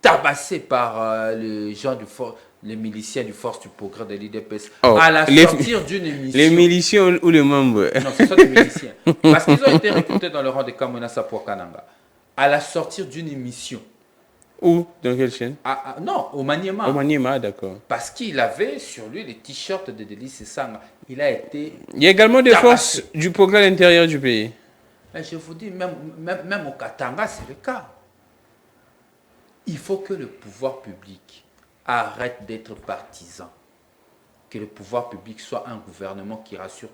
tabassé par les miliciens du Force du Progrès de l'IDPS à la sortir d'une émission. Les miliciens ou les membres? Non, ce sont des miliciens. Parce qu'ils ont été recrutés dans le rang de Kamona Sapuakananga. À la sortir d'une émission. Où? Dans quelle chaîne? Non, au Maniema. Au Maniema, d'accord. Parce qu'il avait sur lui les t-shirts de Délice Sanga. Il a été... Il y a également des forces du progrès à l'intérieur du pays. Mais je vous dis, même au Katanga, c'est le cas. Il faut que le pouvoir public arrête d'être partisan. Que le pouvoir public soit un gouvernement qui rassure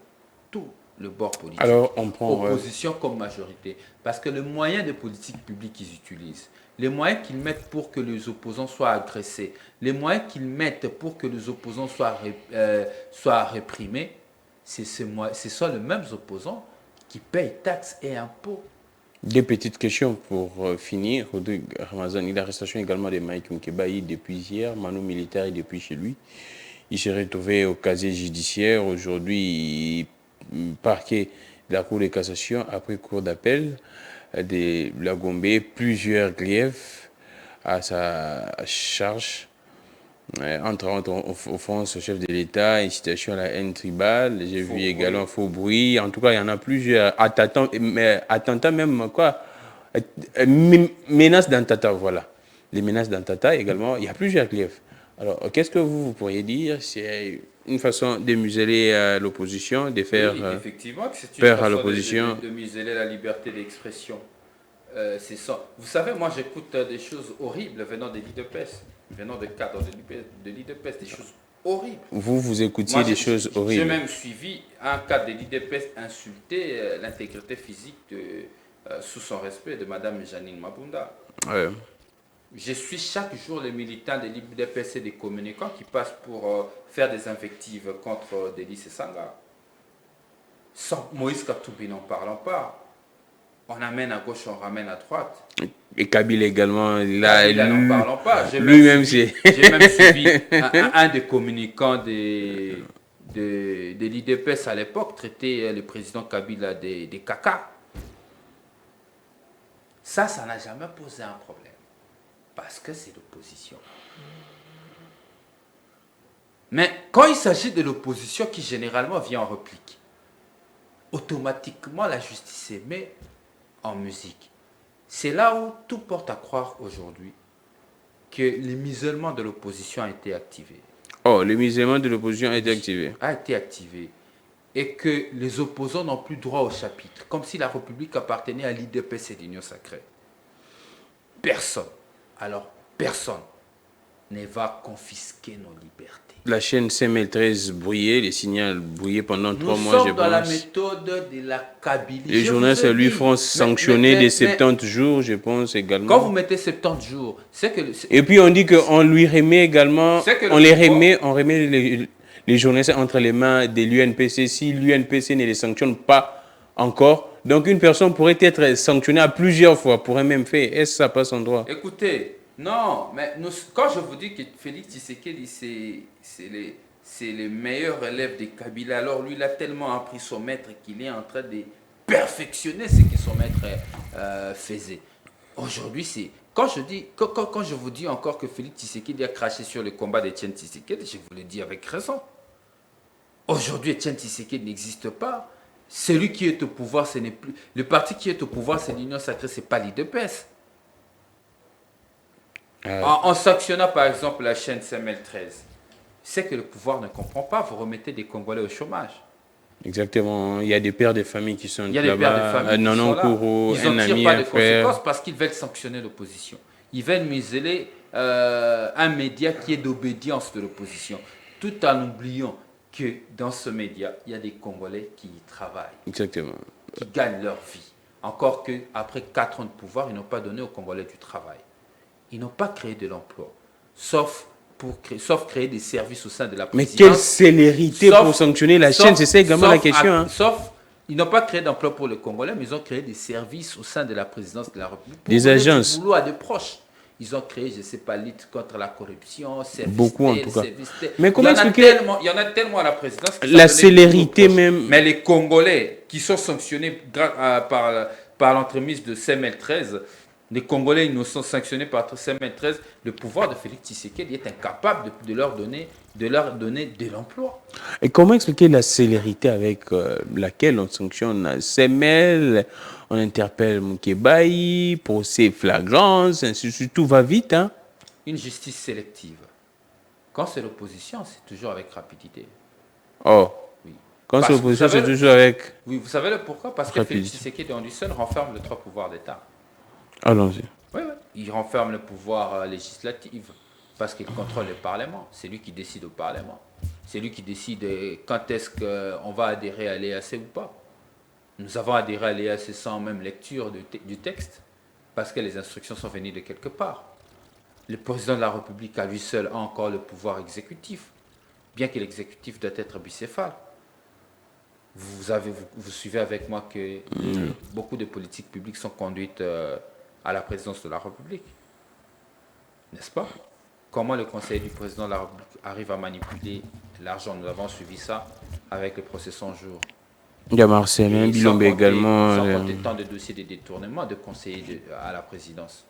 tout le bord politique. Alors, on prend... Opposition comme majorité. Parce que le moyen de politique publique qu'ils utilisent, les moyens qu'ils mettent pour que les opposants soient agressés, les moyens qu'ils mettent pour que les opposants soient réprimés, ce sont les mêmes opposants qui payent taxes et impôts. Deux petites questions pour finir. Rodrigue Ramazan, il y a l'arrestation également de Mike Mkebaï depuis hier. Manu militaire est depuis chez lui. Il s'est retrouvé au casier judiciaire. Aujourd'hui, parquet de la Cour de cassation après cour d'appel de la Gombe, plusieurs griefs à sa charge. Entre autres, offense au chef de l'État, incitation à la haine tribale, j'ai vu également faux bruit. En tout cas, il y en a plusieurs. Attentat même, quoi. Menaces d'attentat, voilà. Les menaces d'attentat également, il y a plusieurs griefs. Alors, qu'est-ce que vous pourriez dire? C'est une façon de museler l'opposition, de faire effectivement, c'est une peur à l'opposition. De museler la liberté d'expression. C'est ça. Vous savez, moi, j'écoute des choses horribles venant des l'IDPS. Venant de cadres de l'IDPS, des choses horribles. Vous écoutiez des choses horribles. J'ai même suivi un cadre de l'IDPS insulter l'intégrité physique sous son respect de Mme Janine Mabunda. Ouais. Je suis chaque jour les militants de l'IDPS et des communicants qui passent pour faire des invectives contre Délice Sanga. Sans Moïse Katoubi, n'en parlons pas. On amène à gauche, on ramène à droite. Et Kabila également, là, n'en parlons pas. Lui-même, c'est... J'ai même suivi un des communicants de l'IDPS à l'époque, traiter le président Kabila des caca. Ça n'a jamais posé un problème. Parce que c'est l'opposition. Mais quand il s'agit de l'opposition qui généralement vient en réplique, automatiquement la justice se met en musique. C'est là où tout porte à croire aujourd'hui que le musulman de l'opposition a été activé. Oh, le musulman de l'opposition a été activé. A été activé. Et que les opposants n'ont plus droit au chapitre. Comme si la République appartenait à l'IDPS et l'Union sacrée. Personne, alors personne, ne va confisquer nos libertés. La chaîne CML13 brillait, les signaux brillaient pendant 3 mois, je pense. Nous sommes dans la méthode de la Kabylie. Les journalistes à lui font sanctionner des 70 jours, je pense également. Quand vous mettez 70 jours, c'est que... Et puis on dit qu'on lui remet également, on remet les journalistes entre les mains de l'UNPC. Si l'UNPC ne les sanctionne pas encore, donc une personne pourrait être sanctionnée à plusieurs fois pour un même fait. Est-ce que ça passe en droit? Écoutez, Non, mais quand je vous dis que Félix Tshisekedi, c'est les meilleurs élèves de Kabila, alors lui, il a tellement appris son maître qu'il est en train de perfectionner ce que son maître faisait. Aujourd'hui, c'est. Quand je vous dis encore que Félix Tshisekedi a craché sur le combat d'Etienne Tshisekedi, je vous le dis avec raison. Aujourd'hui, Etienne Tshisekedi n'existe pas. Celui qui est au pouvoir, ce n'est plus. Le parti qui est au pouvoir, c'est l'Union sacrée, c'est pas l'IDPS. En sanctionnant par exemple la chaîne CML13, c'est que le pouvoir ne comprend pas. Vous remettez des Congolais au chômage. Exactement. Il y a des pères de famille qui sont Il y a des pères de là-bas, famille qui un sont là. Kourou, Ils n'en un tirent ami, pas un de frère. conséquences parce qu'ils veulent sanctionner l'opposition. Ils veulent museler un média qui est d'obédience de l'opposition, tout en oubliant que dans ce média, il y a des Congolais qui y travaillent, Exactement. qui gagnent leur vie. Encore qu'après 4 ans de pouvoir, ils n'ont pas donné aux Congolais du travail. Ils n'ont pas créé de l'emploi, sauf créer des services au sein de la Mais quelle présidence. célérité pour sanctionner la chaîne, c'est ça également la question. Hein. Ils n'ont pas créé d'emploi pour les Congolais, mais ils ont créé des services au sein de la présidence de la République. Pour Des donner agences. du boulot à des proches. Ils ont créé, je ne sais pas, lutte contre la corruption, service Beaucoup en tel, tout cas. service tel. Mais comment expliquer Il y en a tellement à la présidence que la ça donnait du boulot aux célérité proches. même? Mais les Congolais qui sont sanctionnés par l'entremise de CML13, les Congolais ils nous sont sanctionnés par CML13, le pouvoir de Félix Tshisekedi est incapable de leur donner de l'emploi. Et comment expliquer la célérité avec laquelle on sanctionne Semel, on interpelle Moukébaï, procès flagrance, ainsi de suite, tout va vite. Hein? Une justice sélective. Quand c'est l'opposition, c'est toujours avec rapidité. Oh, Oui. quand c'est Parce que l'opposition, c'est toujours avec Oui, vous savez le pourquoi? Parce que rapidité. Félix Tshisekedi, en lui seul, renferme les 3 pouvoirs d'État. Allons-y. Oui, oui. Il renferme le pouvoir législatif parce qu'il contrôle le Parlement. C'est lui qui décide au Parlement. C'est lui qui décide quand est-ce qu'on va adhérer à l'EAC ou pas. Nous avons adhéré à l'EAC sans même lecture du texte parce que les instructions sont venues de quelque part. Le président de la République à lui seul a encore le pouvoir exécutif, bien que l'exécutif doit être bicéphale. Vous suivez avec moi que beaucoup de politiques publiques sont conduites à la présidence de la République, n'est-ce pas? Comment le conseiller du président de la République arrive à manipuler l'argent? Nous avons suivi ça avec le procès 100 jours. Il y a Marcelin Bilombe également. Sans compter tant de dossiers de détournement de conseillers à la présidence.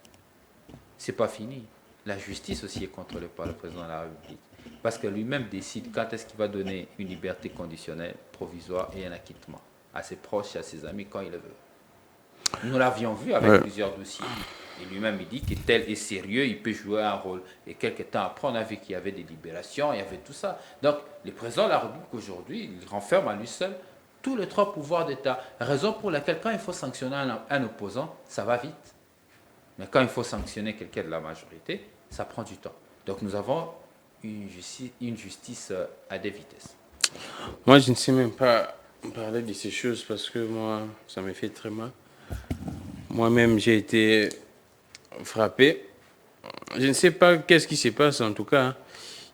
C'est pas fini. La justice aussi est contrôlée par le président de la République. Parce que lui-même décide quand est-ce qu'il va donner une liberté conditionnelle, provisoire et un acquittement à ses proches et à ses amis quand il le veut. Nous l'avions vu avec plusieurs dossiers. Et lui-même, il dit que tel est sérieux, il peut jouer un rôle. Et quelques temps après, on a vu qu'il y avait des libérations, il y avait tout ça. Donc, le président de la République aujourd'hui, il renferme à lui seul tous les 3 pouvoirs d'État. Raison pour laquelle, quand il faut sanctionner un opposant, ça va vite. Mais quand il faut sanctionner quelqu'un de la majorité, ça prend du temps. Donc, nous avons une justice à deux vitesses. Moi, je ne sais même pas parler de ces choses parce que moi, ça me fait très mal. Moi-même, j'ai été frappé. Je ne sais pas qu'est-ce qui se passe en tout cas. Hein.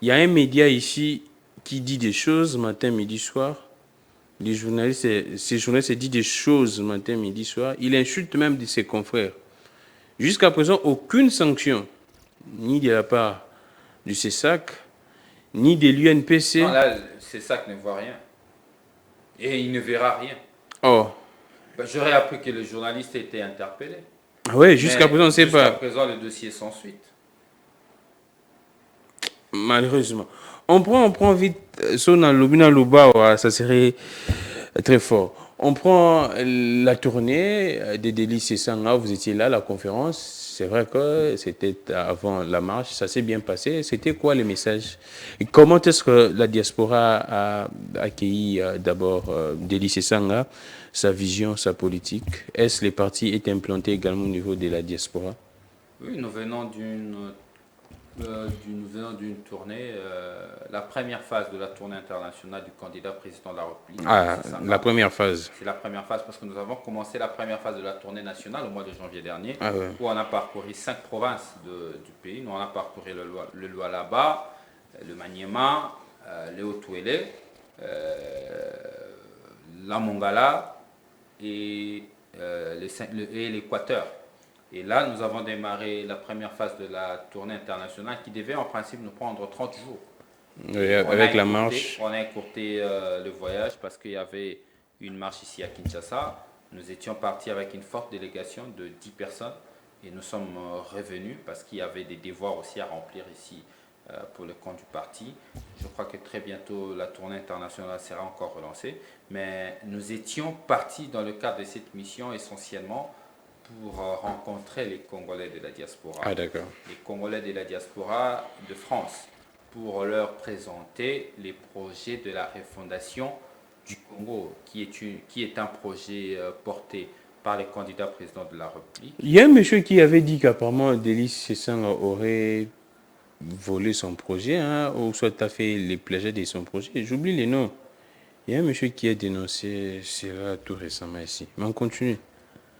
Il y a un média ici qui dit des choses matin, midi, soir. Les journalistes, ces journalistes disent des choses matin, midi, soir. Il insulte même de ses confrères. Jusqu'à présent, aucune sanction, ni de la part du CESAC, ni de l'UNPC. Non, là, le CESAC ne voit rien. Et il ne verra rien. Oh. J'aurais appris que le journaliste a été interpellé. Oui, jusqu'à présent, on ne sait pas. Jusqu'à présent, le dossier est sans suite. Malheureusement. On prend vite son Lubina Luba, ça serait très fort. On prend la tournée des délices Sanga, vous étiez là, la conférence. C'est vrai que c'était avant la marche, ça s'est bien passé. C'était quoi le message? Et comment est-ce que la diaspora a accueilli d'abord Délice Sanga, sa vision, sa politique? Est-ce que les partis étaient implantés également au niveau de la diaspora? Oui, nous venons d'une tournée, la première phase de la tournée internationale du candidat président de la République. Ah, la première phase. C'est la première phase parce que nous avons commencé la première phase de la tournée nationale au mois de janvier dernier, où on a parcouru 5 provinces du pays. Nous, on a parcouru le Lualaba, le Maniema, le Haut-Ouélé, la Mongala et l'Équateur. Et là, nous avons démarré la première phase de la tournée internationale qui devait en principe nous prendre 30 jours. Oui, Et avec la marche. on a écourté le voyage parce qu'il y avait une marche ici à Kinshasa. Nous étions partis avec une forte délégation de 10 personnes et nous sommes revenus parce qu'il y avait des devoirs aussi à remplir ici pour le compte du parti. Je crois que très bientôt la tournée internationale sera encore relancée. Mais nous étions partis dans le cadre de cette mission essentiellement pour rencontrer les Congolais de la diaspora. Ah, d'accord. Les Congolais de la diaspora de France pour leur présenter les projets de la refondation du Congo, qui est un projet porté par les candidats présidents de la République. Il y a un monsieur qui avait dit qu'apparemment Delis Sessanga aurait volé son projet, hein, ou soit a fait les plagiats de son projet. J'oublie les noms. Il y a un monsieur qui a dénoncé cela tout récemment ici. Mais on continue.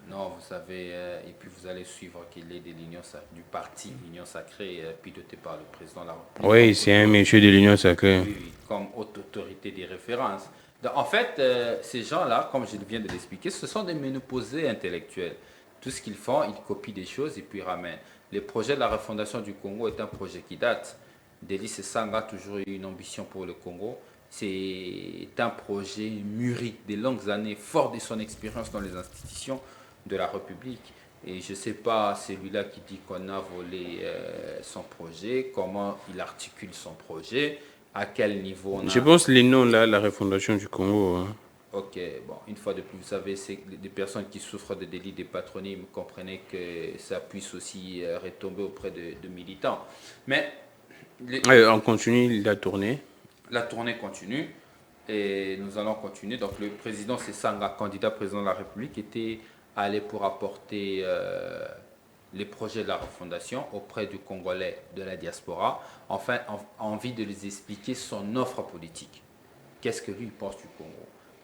Non, vous savez, et puis vous allez suivre qu'il est de du parti L'Union Sacrée, piloté par le président de la République. Oui, c'est un monsieur de l'Union Sacrée. Oui, oui, comme haute autorité des références. Donc, en fait, ces gens-là, comme je viens de l'expliquer, ce sont des ménopausés intellectuels. Tout ce qu'ils font, ils copient des choses et puis ramènent. Le projet de la refondation du Congo est un projet qui date. Delis Sanga a toujours eu une ambition pour le Congo. C'est un projet mûri des longues années, fort de son expérience dans les institutions de la République. Et je ne sais pas, celui-là qui dit qu'on a volé son projet, comment il articule son projet, à quel niveau on a... Je pense les noms là, la refondation du Congo. Hein. Ok, bon, une fois de plus, vous savez, c'est des personnes qui souffrent de délits de patronyme, comprenez que ça puisse aussi retomber auprès de militants. Mais... on continue la tournée. La tournée continue et nous allons continuer. Donc le président Sessanga, candidat président de la République, était allé pour apporter les projets de la refondation auprès du Congolais de la diaspora, enfin envie de les expliquer son offre politique. Qu'est-ce que lui pense du Congo?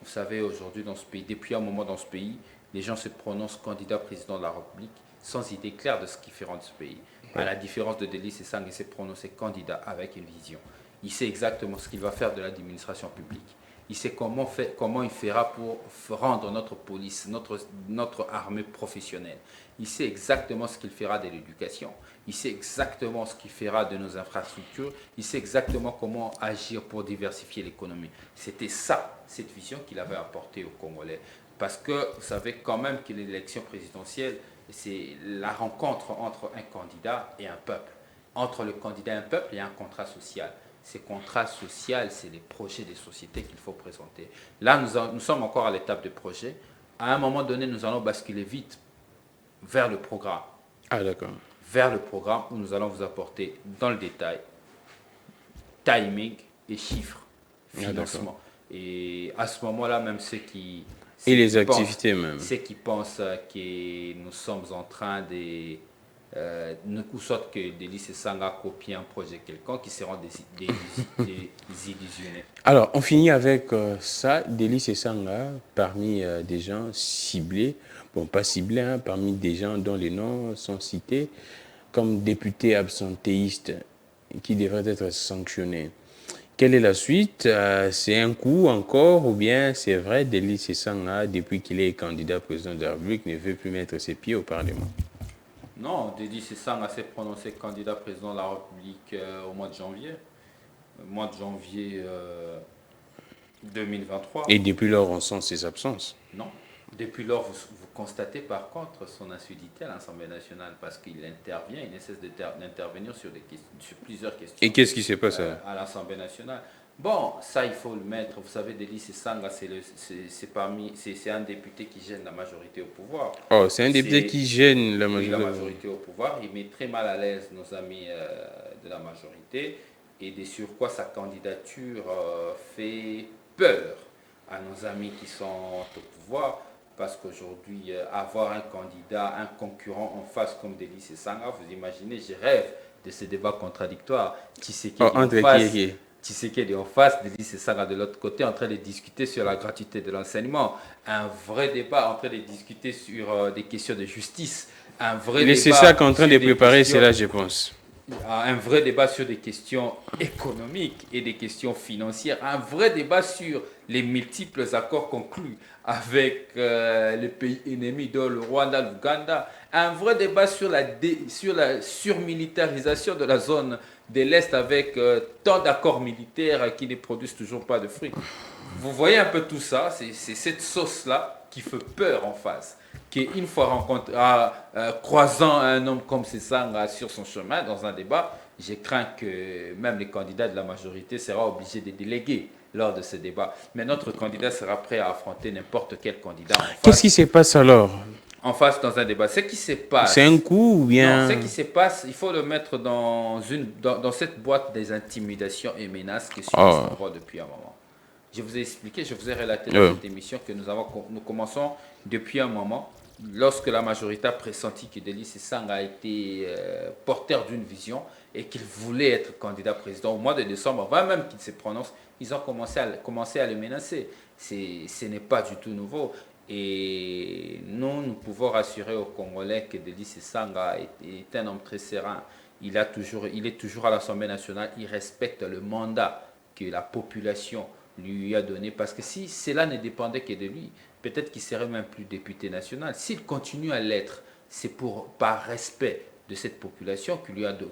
Vous savez, aujourd'hui dans ce pays, depuis un moment dans ce pays, les gens se prononcent candidat président de la République sans idée claire de ce qu'ils feront de ce pays. À la différence de Delis Sessanga, il s'est prononcé candidat avec une vision. Il sait exactement ce qu'il va faire de l'administration publique. Il sait comment il fera pour rendre notre police, notre armée professionnelle. Il sait exactement ce qu'il fera de l'éducation. Il sait exactement ce qu'il fera de nos infrastructures. Il sait exactement comment agir pour diversifier l'économie. C'était ça, cette vision qu'il avait apportée aux Congolais. Parce que vous savez quand même que l'élection présidentielle, c'est la rencontre entre un candidat et un peuple. Entre le candidat et un peuple, il y a un contrat social. Ces contrats sociaux, c'est les projets des sociétés qu'il faut présenter. Là, nous sommes encore à l'étape de projet. À un moment donné, nous allons basculer vite vers le programme. Ah, d'accord. Vers le programme où nous allons vous apporter dans le détail timing et chiffres, financement. Et à ce moment-là, même ceux qui... Et les activités même. Ceux qui pensent que nous sommes en train de... ou soit que Delis Sanga copie un projet quelconque qui seront des illusionnés. Alors, on finit avec ça. Delis Sanga, parmi des gens ciblés, bon, pas ciblés, hein, parmi des gens dont les noms sont cités, comme député absentéiste qui devrait être sanctionné. Quelle est la suite? C'est un coup encore ou bien c'est vrai, Delis Sanga, depuis qu'il est candidat président de la République, ne veut plus mettre ses pieds au Parlement? Non, Delis Sanga s'est prononcé candidat président de la République au mois de janvier. Mois de janvier 2023. Et depuis lors, on sent ses absences? Non. Depuis lors, vous constatez par contre son assiduité à l'Assemblée nationale parce qu'il intervient, il ne cesse d'intervenir sur plusieurs questions. Et qu'est-ce qui se passe à l'Assemblée nationale? Bon, ça il faut le mettre. Vous savez, Delis Sanga, c'est un député qui gêne la majorité au pouvoir. Oh, c'est un député qui gêne la majorité. Oui, la majorité au pouvoir. Il met très mal à l'aise nos amis de la majorité et de surcroît sa candidature fait peur à nos amis qui sont au pouvoir. Parce qu'aujourd'hui, avoir un candidat, un concurrent en face comme Delis Sanga, vous imaginez, je rêve de ces débats contradictoires. Tshisekedi est en face, Delis Sanga de l'autre côté, en train de discuter sur la gratuité de l'enseignement. Un vrai débat en train de discuter sur des questions de justice. Un vrai débat. C'est ça qu'en train de préparer, c'est là, je pense. un vrai débat sur des questions économiques et des questions financières, un vrai débat sur les multiples accords conclus avec les pays ennemis, dont le Rwanda, l'Ouganda, un vrai débat sur sur la surmilitarisation de la zone de l'Est avec tant d'accords militaires qui ne produisent toujours pas de fruits. Vous voyez un peu tout ça, c'est cette sauce-là qui fait peur en face. Qui, une fois croisant un homme comme Sesanga sur son chemin dans un débat, j'ai craint que même les candidats de la majorité seront obligés de déléguer lors de ce débat. Mais notre candidat sera prêt à affronter n'importe quel candidat Qu'est-ce qui se passe alors? en face dans un débat. Ce qui se C'est un passe, coup ou non, ce bien... qui se passe, il faut le mettre dans cette boîte des intimidations et menaces que subissent Oh, l'envoi depuis un moment. Je vous ai expliqué, je vous ai relaté dans euh, cette émission que nous commençons depuis un moment, lorsque la majorité a pressenti que Delis Sang a été porteur d'une vision et qu'il voulait être candidat président au mois de décembre, avant même qu'il se prononce, ils ont commencé à le menacer. Ce n'est pas du tout nouveau. Et nous pouvons rassurer aux Congolais que Delis Sanga est un homme très serein. Il est toujours à l'Assemblée nationale. Il respecte le mandat que la population lui a donné. Parce que si cela ne dépendait que de lui, peut-être qu'il serait même plus député national. S'il continue à l'être, c'est par respect de cette population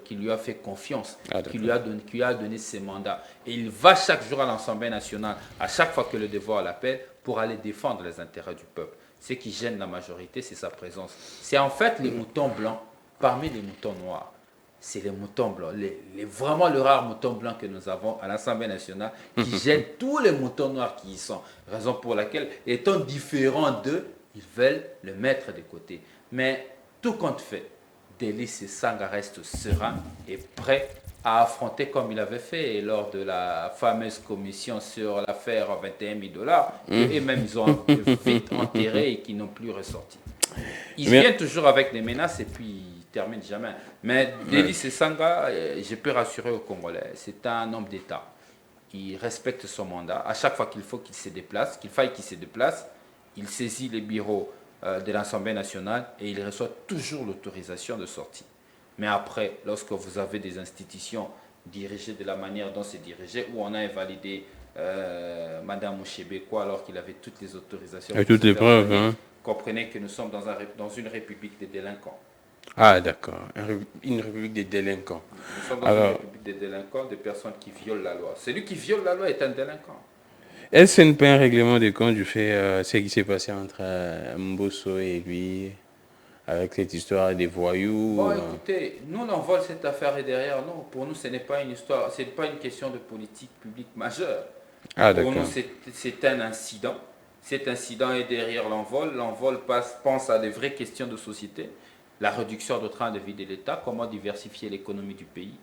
qui lui a fait confiance, ah, d'accord. qui lui a donné ses mandats. Et il va chaque jour à l'Assemblée nationale, à chaque fois que le devoir l'appelle, pour aller défendre les intérêts du peuple. Ce qui gêne la majorité, c'est sa présence. C'est en fait les moutons blancs parmi les moutons noirs. C'est les moutons blancs, vraiment le rare mouton blanc que nous avons à l'Assemblée nationale qui gêne tous les moutons noirs qui y sont. Raison pour laquelle, étant différents d'eux, ils veulent le mettre de côté. Mais tout compte fait, Delis Sanga reste serein et prêt à affronter comme il avait fait lors de la fameuse commission sur l'affaire 21 000 dollars, que eux-mêmes ils ont vite enterré et qui n'ont plus ressorti. Ils Mais, viennent toujours avec des menaces et puis ils terminent jamais. Mais Delis Sanga, je peux rassurer aux Congolais, c'est un homme d'État. Il respecte son mandat. À chaque fois qu'il faut qu'il se déplace, qu'il faille qu'il se déplace, il saisit les bureaux de l'Assemblée nationale et il reçoit toujours l'autorisation de sortie. Mais après, lorsque vous avez des institutions dirigées de la manière dont c'est dirigé, où on a invalidé Madame Mouchébekwa alors qu'il avait toutes les autorisations avec pour toutes se les faire preuves, soigner, hein. comprenez que nous sommes dans une république des délinquants. Ah, d'accord. Une république des délinquants. Nous sommes dans une Alors, république des délinquants, des personnes qui violent la loi. Celui qui viole la loi est un délinquant. est-ce pas un règlement de compte du fait ce qui s'est passé entre Mbosso et lui, avec cette histoire des voyous? Bon, écoutez, nous, l'envol, cette affaire est derrière nous. Pour nous, ce n'est pas une histoire, ce n'est pas une question de politique publique majeure. Ah, Pour nous, d'accord. c'est un incident. Cet incident est derrière l'envol. L'envol pense à des vraies questions de société. La réduction de train de vie de l'État, comment diversifier l'économie du pays,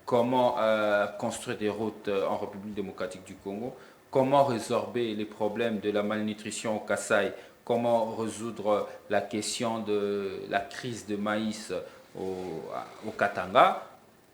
comment construire des routes en République démocratique du Congo, comment résorber les problèmes de la malnutrition au Kasaï, comment résoudre la question de la crise de maïs au Katanga.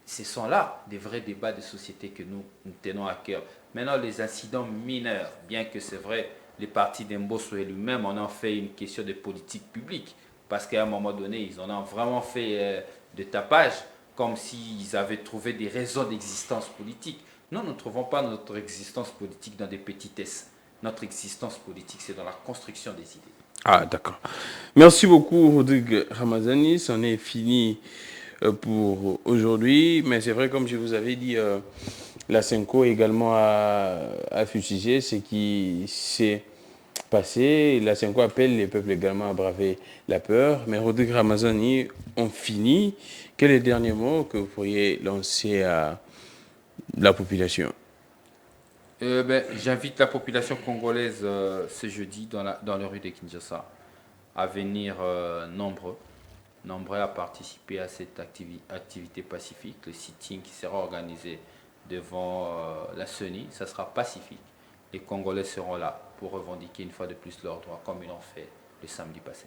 Ce sont là des vrais débats de société que nous tenons à cœur. Maintenant, les incidents mineurs, bien que c'est vrai, les partis d'Embosso et lui-même en ont fait une question de politique publique, parce qu'à un moment donné, ils en ont vraiment fait de tapage, comme s'ils avaient trouvé des raisons d'existence politique. Nous ne trouvons pas notre existence politique dans des petitesses. Notre existence politique, c'est dans la construction des idées. Ah, d'accord. Merci beaucoup, Rodrigue Ramazani. C'en est fini pour aujourd'hui. Mais c'est vrai, comme je vous avais dit, la Senco également a fustigé ce qui s'est passé. La Senco appelle les peuples également à braver la peur. Mais Rodrigue Ramazani, on finit. Quel est le dernier mot que vous pourriez lancer à la population? J'invite la population congolaise ce jeudi dans les rues de Kinshasa à venir nombreux à participer à cette activité pacifique, le sitting qui sera organisé devant la CENI. Ça sera pacifique. Les Congolais seront là pour revendiquer une fois de plus leurs droits comme ils l'ont fait le samedi passé.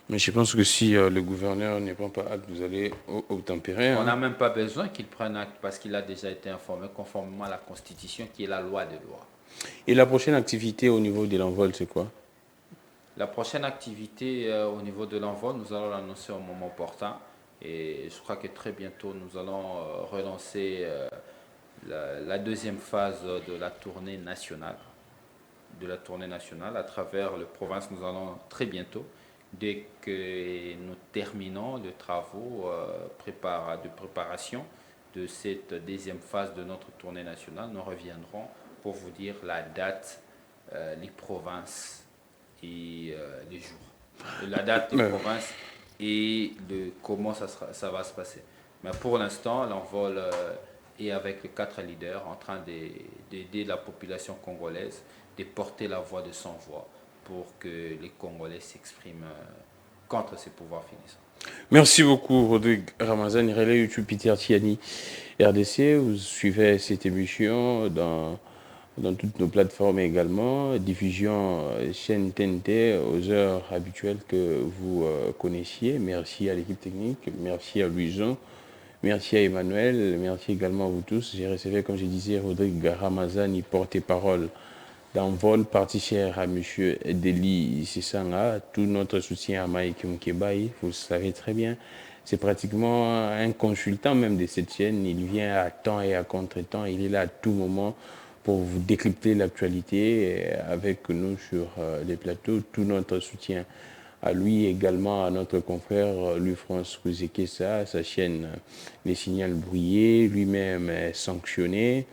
Mais je pense que si le gouverneur ne prend pas acte, vous allez obtempérer. On Hein. n'a même pas besoin qu'il prenne acte parce qu'il a déjà été informé conformément à la Constitution qui est la loi des lois. Et la prochaine activité au niveau de l'envol, c'est quoi? La prochaine activité au niveau de l'envol, nous allons l'annoncer au moment opportun. Et je crois que très bientôt, nous allons relancer la deuxième phase de la tournée nationale. À travers le province. Nous allons très bientôt, dès que nous terminons les travaux de préparation de cette deuxième phase de notre tournée nationale, nous reviendrons pour vous dire la date, les provinces et les jours. La date des provinces et comment ça va se passer. Mais pour l'instant, l'envol est avec les 4 leaders en train d'aider la population congolaise, de porter la voix de sans voix pour que les Congolais s'expriment contre ces pouvoirs finissants. Merci beaucoup, Rodrigue Ramazan. Relais YouTube Peter Tiani, RDC. Vous suivez cette émission dans toutes nos plateformes également. Diffusion chaîne TNT aux heures habituelles que vous connaissiez. Merci à l'équipe technique. Merci à Louison. Merci à Emmanuel. Merci également à vous tous. J'ai reçu, comme je disais, Rodrigue Ramazan, porte-parole d'envol, parti cher à M. Deli Sissanga. Tout notre soutien à Mike Mkebaï, vous le savez très bien. C'est pratiquement un consultant même de cette chaîne. Il vient à temps et à contre-temps. Il est là à tout moment pour vous décrypter l'actualité avec nous sur les plateaux. Tout notre soutien à lui, également à notre confrère Louis-France Kouzekessa, sa chaîne Les Signaux Brouillés, lui-même sanctionné.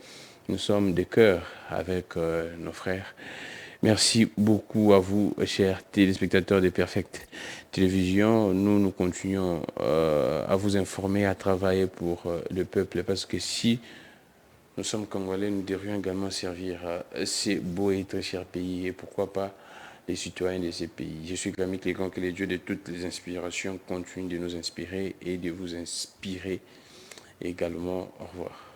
Nous sommes de cœur avec nos frères. Merci beaucoup à vous, chers téléspectateurs de Perfect Télévision. Nous continuons à vous informer, à travailler pour le peuple, parce que si nous sommes Congolais, nous devrions également servir ces beaux et très chers pays, et pourquoi pas les citoyens de ces pays. Je suis Camille Clégan, que les dieux de toutes les inspirations continuent de nous inspirer et de vous inspirer également. Au revoir.